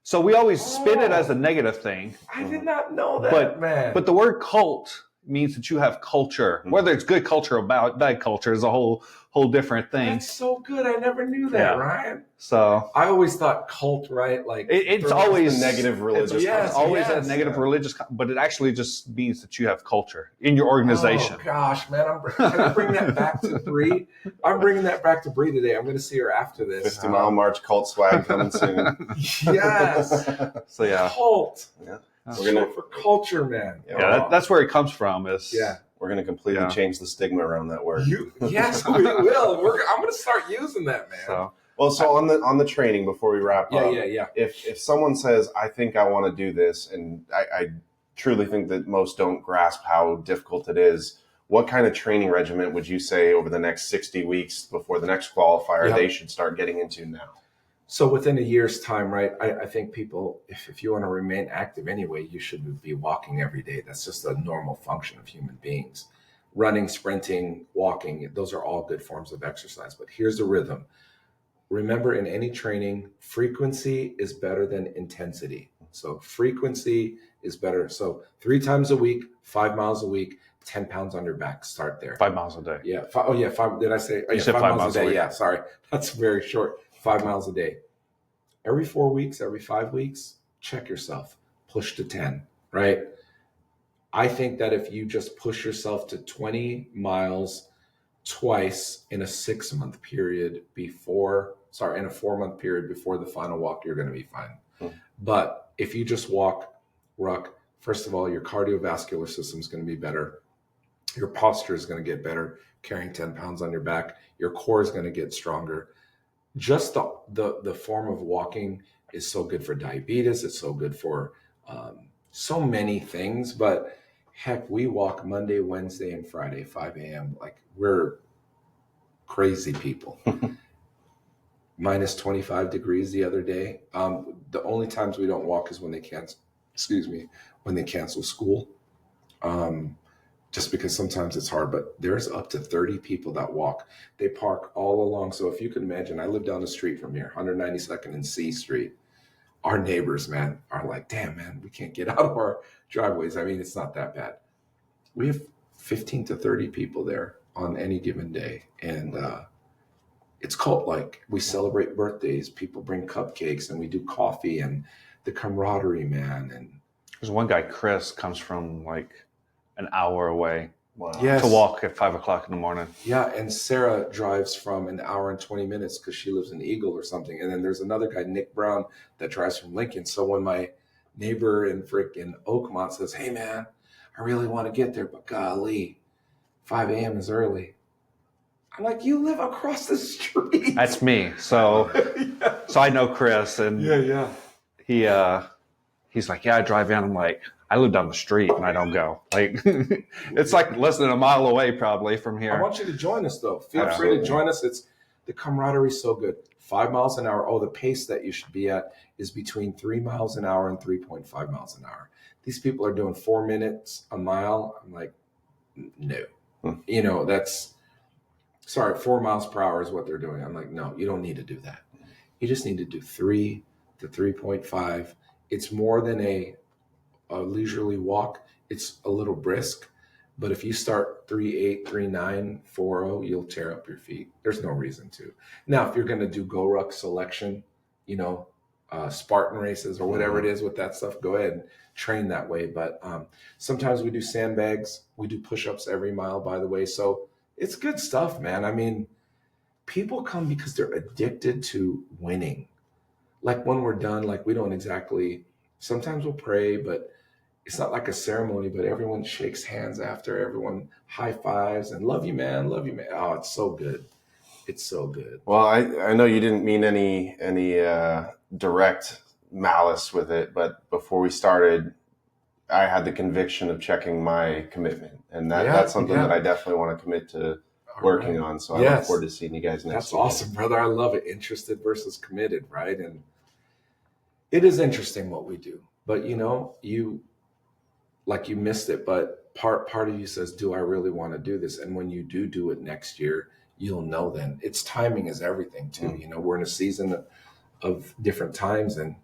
So we always spin it as a negative thing. I did not know that, man. But the word cult means that you have culture. Whether it's good culture or bad culture is a whole different thing. That's so good. I never knew that, Yeah. Ryan. So I always thought cult, right? Like it's always a negative religious. Yes, it's always yes, a negative yeah. religious, but it actually just means that you have culture in your organization. Oh gosh, man! Can I bring that back to Bree? I'm bringing that back to Bree today. I'm going to see her after this. 50-mile march cult swag coming soon. Yes, So yeah, cult. Yeah. We're going for culture, man. yeah, that's where it comes from. Is We're going to completely change the stigma around that word. Yes, we will. I'm going to start using that, man. So on the training before we wrap up. Yeah. If someone says, I think I want to do this, and I truly think that most don't grasp how difficult it is, what kind of training regimen would you say over the next 60 weeks before the next qualifier they should start getting into now? So within a year's time, right, I think people, if you want to remain active anyway, you should be walking every day. That's just a normal function of human beings. Running, sprinting, walking, those are all good forms of exercise. But here's the rhythm. Remember, in any training, frequency is better than intensity. So frequency is better. So 3 times a week, 5 miles a week, 10 pounds on your back. Start there. 5 miles a day. Yeah. 5. Did I say? Oh, You said 5 miles a day. week. Yeah. Sorry. That's very short. 5 miles a day. Every 4 weeks, every 5 weeks, check yourself. Push to 10, right? I think that if you just push yourself to 20 miles twice in a 6-month period in a 4-month period before the final walk, you're going to be fine. But if you just walk, ruck, first of all, your cardiovascular system is going to be better. Your posture is going to get better, carrying 10 pounds on your back. Your core is going to get stronger. Just the form of walking is so good for diabetes. It's so good for so many things. But heck, we walk Monday, Wednesday, and Friday, 5 a.m. Like we're crazy people. Minus 25 degrees the other day. The only times we don't walk is when they cancel school. Just because sometimes it's hard, but there's up to 30 people that walk. They park all along. So if you can imagine, I live down the street from here, 192nd and C Street. Our neighbors, man, are like, damn, man, we can't get out of our driveways. I mean, it's not that bad. We have 15 to 30 people there on any given day. And it's cult-like. We celebrate birthdays. People bring cupcakes and we do coffee and the camaraderie, man. And there's one guy, Chris, comes from like an hour away Yes. to walk at 5 o'clock in the morning. Yeah, and Sarah drives from an hour and 20 minutes because she lives in Eagle or something. And then there's another guy, Nick Brown, that drives from Lincoln. So when my neighbor in frickin' Oakmont says, hey, man, I really want to get there, but golly, 5 a.m. is early. I'm like, you live across the street. That's me. So so I know Chris, and Yeah. he's like, yeah, I drive in. I'm like, I live down the street and I don't go. Like it's like less than a mile away probably from I here. want you to join us though. Feel free Absolutely. to join us. It's the camaraderie is so good. 5 miles an hour. Oh, the pace that you should be at is between 3 miles an hour and 3.5 miles an hour. These people are doing 4 minutes a mile. I'm like, no. You know, that's 4 miles per hour is what they're doing. I'm like, no, you don't need to do that. You just need to do 3 to 3.5. It's more than a leisurely walk. It's a little brisk. But if you start 3.8, 3.9, 4.0, you'll tear up your feet. There's no reason to. Now, if you're going to do Go Ruck selection, you know, Spartan races or whatever it is with that stuff, go ahead and train that way. But sometimes we do sandbags. We do push-ups every mile, by the way. So it's good stuff, man. I mean, people come because they're addicted to winning. Like when we're done, like we don't exactly, sometimes we'll pray, but it's not like a ceremony, but everyone shakes hands after, everyone high fives and love you, man. Oh, it's so good. It's so good. Well, I know you didn't mean any direct malice with it, but before we started, I had the conviction of checking my commitment, and that's something that I definitely want to commit to working on. So I look forward to seeing you guys next week. That's awesome, brother. I love it. Interested versus committed, right? And it is interesting what we do, but you know, you missed it, but part of you says, do I really want to do this? And when you do it next year, you'll know then. It's timing is everything too. You know, we're in a season of different times, and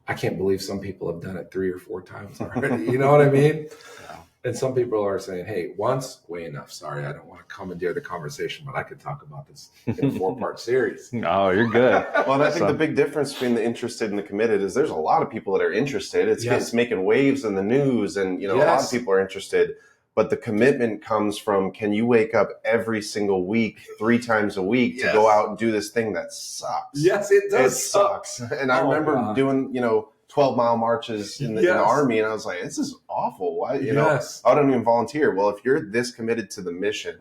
I can't believe some people have done it 3 or 4 times already. You know what I mean? Yeah. And some people are saying, hey, once, way enough. Sorry, I don't want to commandeer the conversation, but I could talk about this in a 4-part series. No, you're good. Well, I think the big difference between the interested and the committed is there's a lot of people that are interested. It's making waves in the news, and you know, a lot of people are interested. But the commitment comes from, can you wake up every single week, 3 times a week to go out and do this thing that sucks? Yes, it does. It sucks. And I remember doing, 12-mile marches in the Army, and I was like, this is awful. Why, I don't even volunteer. Well, if you're this committed to the mission,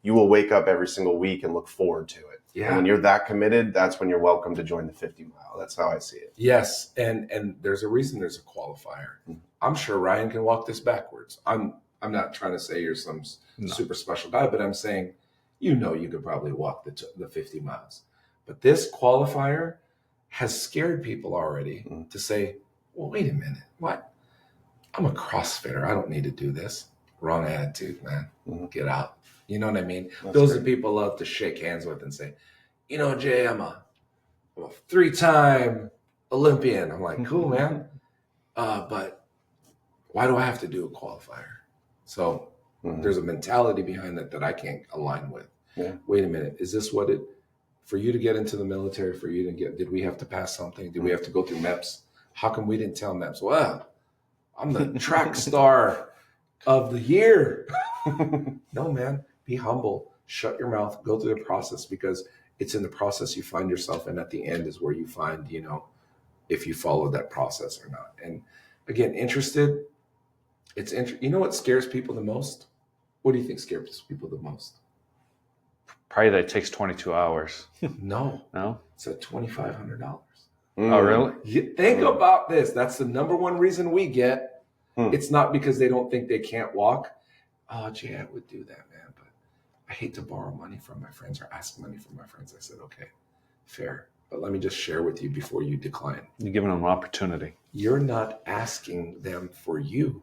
you will wake up every single week and look forward to it. Yeah. And when you're that committed, that's when you're welcome to join the 50 mile. That's how I see it. Yes. And there's a reason there's a qualifier. I'm sure Ryan can walk this backwards. I'm not trying to say you're some super special guy, but I'm saying, you could probably walk the 50 miles. But this qualifier has scared people already to say, well, wait a minute. What? I'm a CrossFitter. I don't need to do this. Wrong attitude, man. Get out. You know what I mean? Those are people I love to shake hands with and say, Jay, I'm a 3-time Olympian. I'm like, cool, man. But why do I have to do a qualifier? So there's a mentality behind that I can't align with. Yeah. Wait a minute. Is this for you to get into the military, did we have to pass something? Did we have to go through MEPS? How come we didn't tell MEPS? Well, I'm the track star of the year. No, man, be humble. Shut your mouth. Go through the process, because it's in the process you find yourself. And at the end is where you find, if you follow that process or not. And again, interested. You know what scares people the most? What do you think scares people the most? Probably that it takes 22 hours. No. It's at $2,500. Oh, really? Think about this. That's the number one reason we get. It's not because they don't think they can't walk. Oh, Jay, I would do that, man, but I hate to borrow money from my friends or ask money from my friends. I said, okay, fair. But let me just share with you before you decline. You're giving them an opportunity. You're not asking them for you.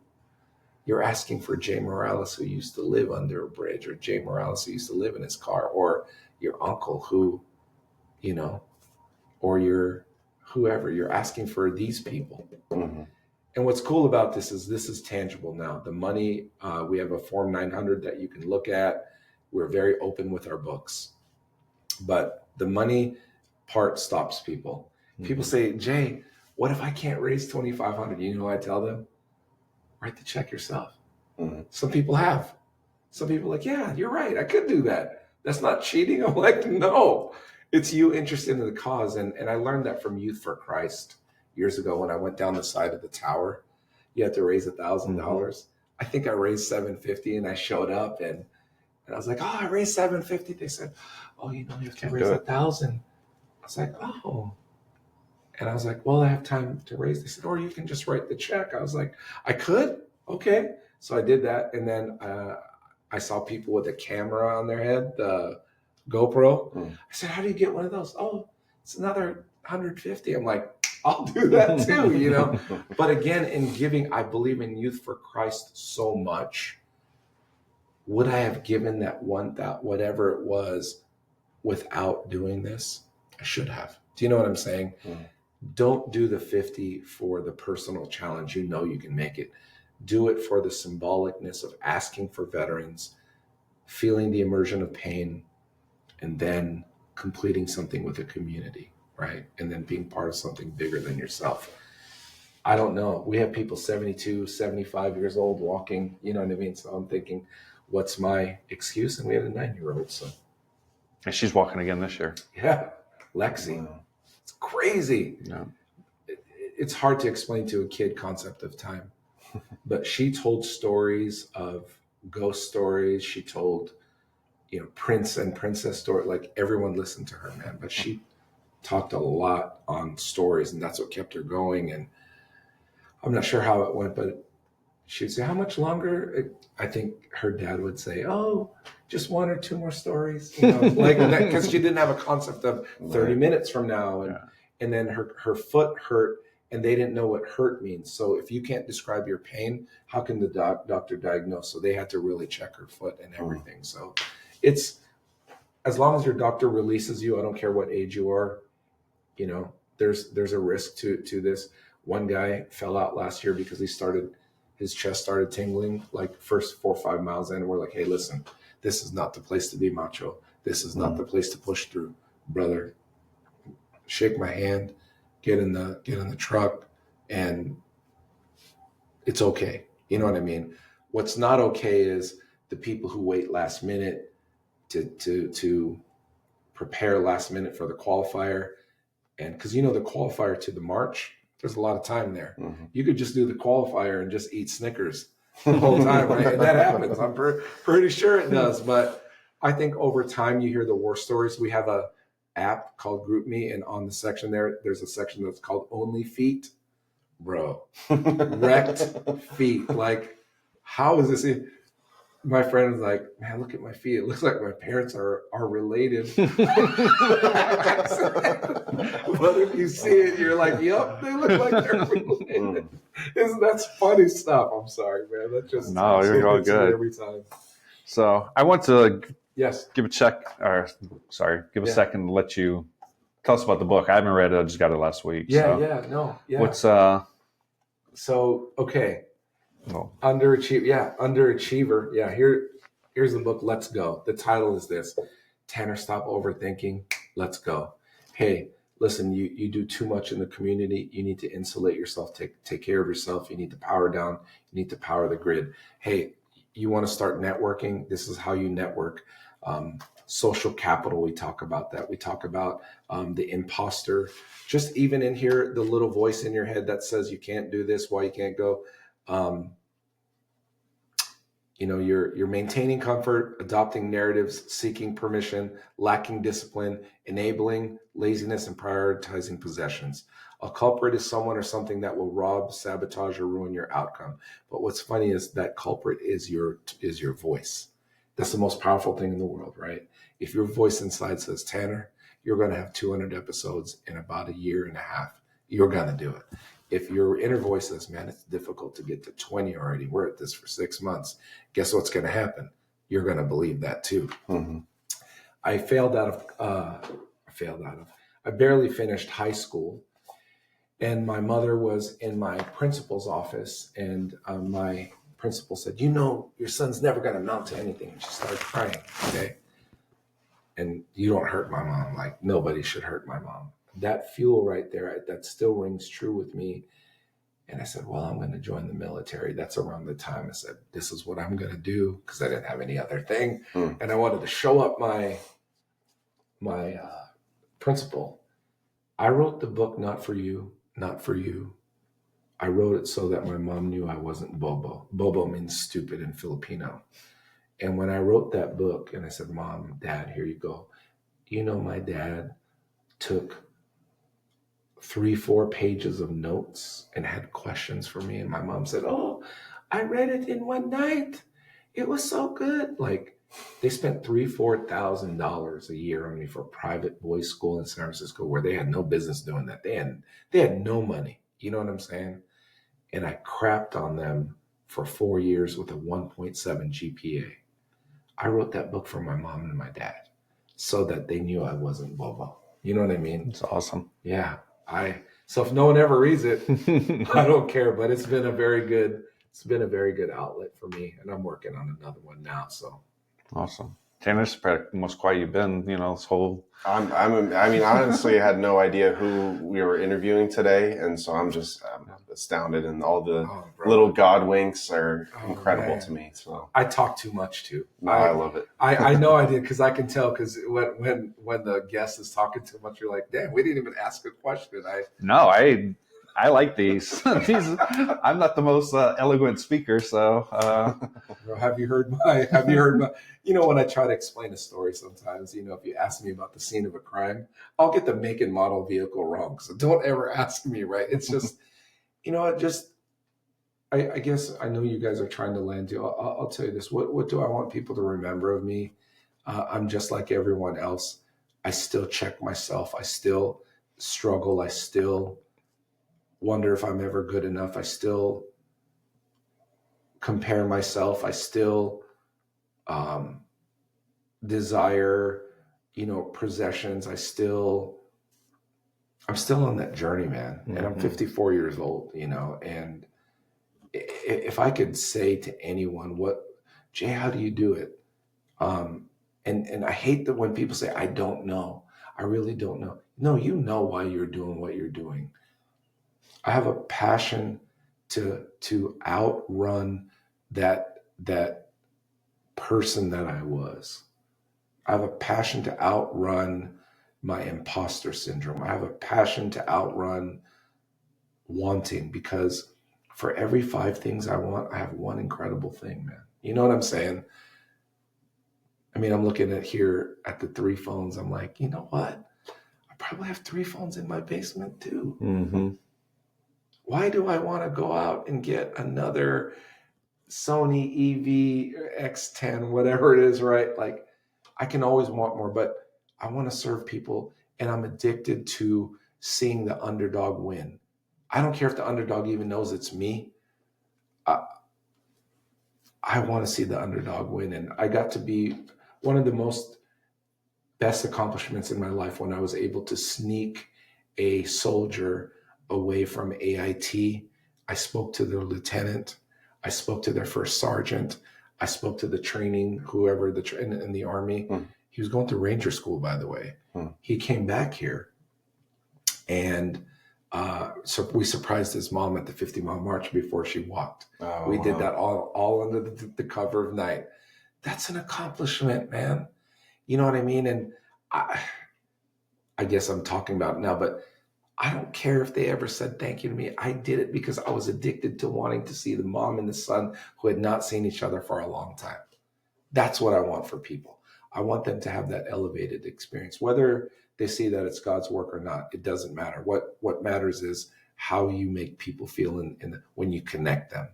You're asking for Jay Mirales, who used to live under a bridge, or Jay Mirales, who used to live in his car, or your uncle who, or your whoever. You're asking for these people. And what's cool about this is tangible now. The money, we have a Form 900 that you can look at. We're very open with our books. But the money part stops people. People say, Jay, what if I can't raise $2,500? You know what I tell them? Write the check yourself. Some people have. Some people are like, yeah, you're right. I could do that. That's not cheating. I'm like, no, it's you interested in the cause. And I learned that from Youth for Christ years ago when I went down the side of the tower. You had to raise $1,000. I think I raised $750, and I showed up and I was like, oh, I raised $750. They said, oh, you have to raise $1,000. I was like, oh. And I was like, well, I have time to raise. They said, or you can just write the check. I was like, I could? Okay. So I did that. And then I saw people with a camera on their head, the GoPro. I said, how do you get one of those? Oh, it's another 150. I'm like, I'll do that too, you know? But again, in giving, I believe in Youth for Christ so much. Would I have given that one, that whatever it was, without doing this? I should have. Do you know what I'm saying? Don't do the 50 for the personal challenge. You know you can make it. Do it for the symbolicness of asking for veterans, feeling the immersion of pain, and then completing something with a community, right? And then being part of something bigger than yourself. I don't know. We have people 72, 75 years old walking, you know what I mean? So I'm thinking, what's my excuse? And we have a 9-year-old, so. And she's walking again this year. Yeah, Lexi. Wow. It's crazy. Yeah. It's hard to explain to a kid concept of time, but she told stories of ghost stories. She told, you know, prince and princess story. Like everyone listened to her, man, but she talked a lot on stories, and that's what kept her going. And I'm not sure how it went, but she'd say, how much longer? I think her dad would say, oh, just 1 or 2 more stories, you know, like that, because she didn't have a concept of 30 minutes from now. And then her foot hurt, and they didn't know what hurt means. So if you can't describe your pain, how can the doctor diagnose? So they had to really check her foot and everything. So it's, as long as your doctor releases you, I don't care what age you are, you know, there's a risk to this. One guy fell out last year because his chest started tingling like first 4 or 5 miles in. And we're like, hey, listen, this is not the place to be macho. This is not the place to push through, brother. Shake my hand, get in the truck, and it's okay. You know what I mean? What's not okay is the people who wait last minute to prepare last minute for the qualifier. And because, you know, the qualifier to the march, there's a lot of time there. You could just do the qualifier and just eat Snickers the whole time, right? And that happens. I'm pretty sure it does. But I think over time you hear the war stories. We have a app called GroupMe, and on the section there's a section that's called Only Feet. Bro, wrecked feet. Like, how is this? My friend was like, man, look at my feet. It looks like my parents are related. But if you see it, you're like, yep, they look like they're related. That's funny stuff. I'm sorry, man. That just no, you're all good every time. So I want to give a second to let you tell us about the book. I haven't read it. I just got it last week. What's so okay. Underachiever. Yeah, here's the book. Let's go. The title is this: Tanner, stop overthinking. Let's go. Hey, listen, you do too much in the community. You need to insulate yourself. Take care of yourself. You need to power down. You need to power the grid. Hey, you want to start networking? This is how you network. Social capital. We talk about that. We talk about the imposter. Just even in here, the little voice in your head that says you can't do this, why you can't go. You know, you're maintaining comfort, adopting narratives, seeking permission, lacking discipline, enabling laziness, and prioritizing possessions. A culprit is someone or something that will rob, sabotage, or ruin your outcome. But what's funny is that culprit is your voice. That's the most powerful thing in the world, right? If your voice inside says, Tanner, you're going to have 200 episodes in about a year and a half, you're going to do it. If your inner voice says, man, it's difficult to get to 20 already, we're at this for 6 months, guess what's going to happen? You're going to believe that too. I barely finished high school, and my mother was in my principal's office, and my principal said, you know, your son's never going to amount to anything. And she started crying, okay? And you don't hurt my mom. Like, nobody should hurt my mom. That fuel right there, that still rings true with me. And I said, well, I'm going to join the military. That's around the time I said, this is what I'm going to do, because I didn't have any other thing. And I wanted to show up my principal. I wrote the book, not for you, not for you. I wrote it so that my mom knew I wasn't Bobo. Bobo means stupid in Filipino. And when I wrote that book and I said, Mom, Dad, here you go. You know, my dad took 3-4 pages of notes and had questions for me. And my mom said, "Oh, I read it in one night. It was so good." Like, they spent $3,000-4,000 a year on me for private boys' school in San Francisco, where they had no business doing that. They had no money. You know what I'm saying? And I crapped on them for 4 years with a 1.7 GPA. I wrote that book for my mom and my dad so that they knew I wasn't Bobo. You know what I mean? It's awesome. Yeah. So if no one ever reads it, I don't care. But it's been a very good outlet for me, and I'm working on another one now. So Awesome. Tanner, this is probably the most quiet you've been, this whole... I mean, honestly, I had no idea who we were interviewing today. And so I'm astounded. And all the little God winks are incredible to me. So I talk too much too. No, I love it. I know I did, because I can tell, because when the guest is talking too much, you're like, damn, we didn't even ask a question. No, I like these. I'm not the most eloquent speaker, so. Have you heard my? When I try to explain a story, sometimes, if you ask me about the scene of a crime, I'll get the make and model vehicle wrong. So don't ever ask me. Right? It's just, I guess I know you guys are trying to land you. I'll tell you this. What do I want people to remember of me? I'm just like everyone else. I still check myself. I still struggle. I still wonder if I'm ever good enough. I still compare myself. I still desire, possessions. I'm still on that journey, man. And I'm 54 years old, and if I could say to anyone, Jay, how do you do it? And I hate that when people say, I don't know. I really don't know. No, you know why you're doing what you're doing. I have a passion to outrun that person that I was. I have a passion to outrun my imposter syndrome. I have a passion to outrun wanting, because for every 5 things I want, I have one incredible thing, man. You know what I'm saying? I mean, I'm looking at the 3 phones. I'm like, you know what? I probably have 3 phones in my basement too. Mm-hmm. Why do I want to go out and get another Sony EV-X10, whatever it is, right? Like, I can always want more, but I want to serve people, and I'm addicted to seeing the underdog win. I don't care if the underdog even knows it's me. I want to see the underdog win, and I got to be one of the best accomplishments in my life when I was able to sneak a soldier away from AIT. I spoke to their lieutenant. I spoke to their first sergeant. I spoke to the training, whoever in the Army. He was going through Ranger School, by the way. He came back here, and so we surprised his mom at the 50-mile march before she walked. We did that all under the cover of night. That's an accomplishment, man. You know what I mean? And I guess I'm talking about it now, but I don't care if they ever said thank you to me. I did it because I was addicted to wanting to see the mom and the son who had not seen each other for a long time. That's what I want for people. I want them to have that elevated experience. Whether they see that it's God's work or not, it doesn't matter. What matters is how you make people feel when you connect them.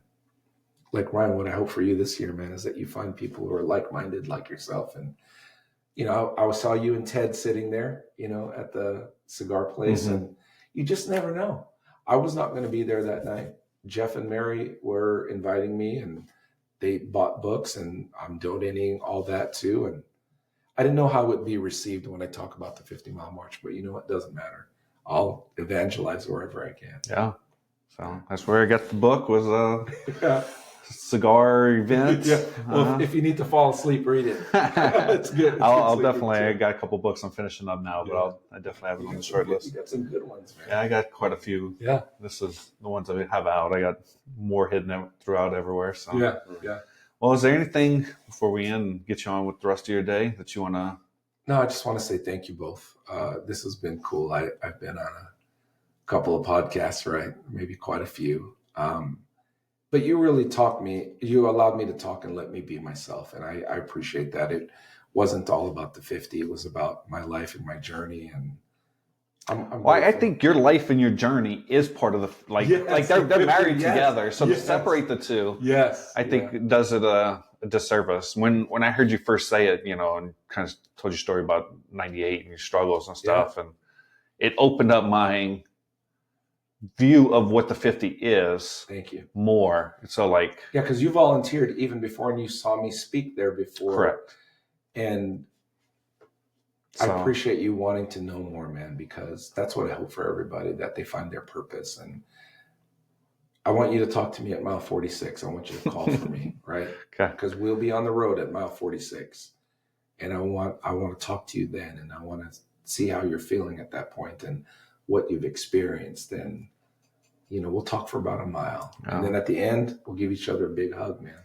Like, Ryan, what I hope for you this year, man, is that you find people who are like-minded like yourself. And, I saw you and Ted sitting there, at the cigar place, and you just never know. I was not going to be there that night. Jeff and Mary were inviting me, and they bought books, and I'm donating all that too. And I didn't know how it would be received when I talk about the 50-mile march, but it doesn't matter. I'll evangelize wherever I can. Yeah. So that's where I got the book, was cigar event. Yeah. Well, if you need to fall asleep, read it. It's good. I'll definitely. I got a couple books I'm finishing up now, but I definitely have it on the short list. You got some good ones, man. Yeah, I got quite a few. Yeah. This is the ones I have out. I got more hidden throughout everywhere. So yeah. Well, is there anything before we end and get you on with the rest of your day that you want to? No, I just want to say thank you both. This has been cool. I've been on a couple of podcasts, right? Maybe quite a few. But you really you allowed me to talk and let me be myself. And I appreciate that. It wasn't all about the 50. It was about my life and my journey. And I'm Well, I grateful. think your life and your journey is part of the Yes, they're married yes, together. So to yes. separate the two, Yes, I think it does it a disservice. When I heard you first say it, and kind of told your story about '98 and your struggles and stuff, and it opened up my view of what the 50 is. Thank you. More. So Yeah, because you volunteered even before, and you saw me speak there before. Correct. And I appreciate you wanting to know more, man, because that's what I hope for everybody, that they find their purpose. And I want you to talk to me at mile 46. I want you to call for me, right? Okay. Because we'll be on the road at mile 46. And I want to talk to you then, and I want to see how you're feeling at that point and what you've experienced. And, we'll talk for about a mile. And then at the end, we'll give each other a big hug, man.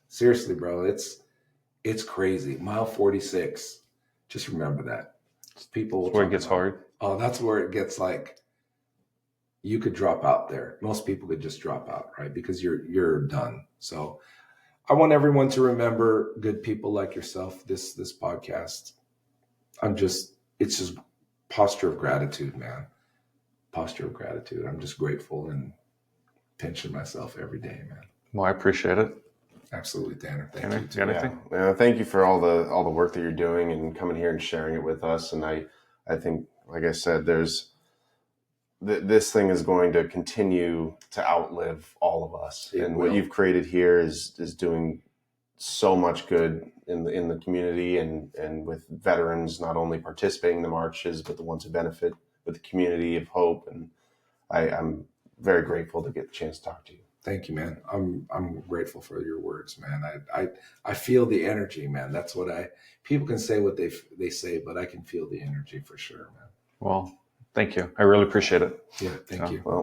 Seriously, bro, it's crazy. Mile 46. Just remember that. People will That's where it gets hard. Oh, that's where it gets you could drop out there. Most people could just drop out, right? Because you're done. So I want everyone to remember good people like yourself. This podcast. It's just posture of gratitude, man. Posture of gratitude. I'm just grateful and pinching myself every day, man. Well, I appreciate it. Absolutely, Tanner. Thank you. Got anything? Yeah. Thank you for all the work that you're doing and coming here and sharing it with us. And I think, like I said, this thing is going to continue to outlive all of us. And what you've created here is doing so much good in the community and with veterans not only participating in the marches, but the ones who benefit with the community of hope. And I'm very grateful to get the chance to talk to you. Thank you, man. I'm grateful for your words, man. I feel the energy, man. That's what people can say what they say, but I can feel the energy for sure, man. Well, thank you. I really appreciate it. Yeah, thank you. Well,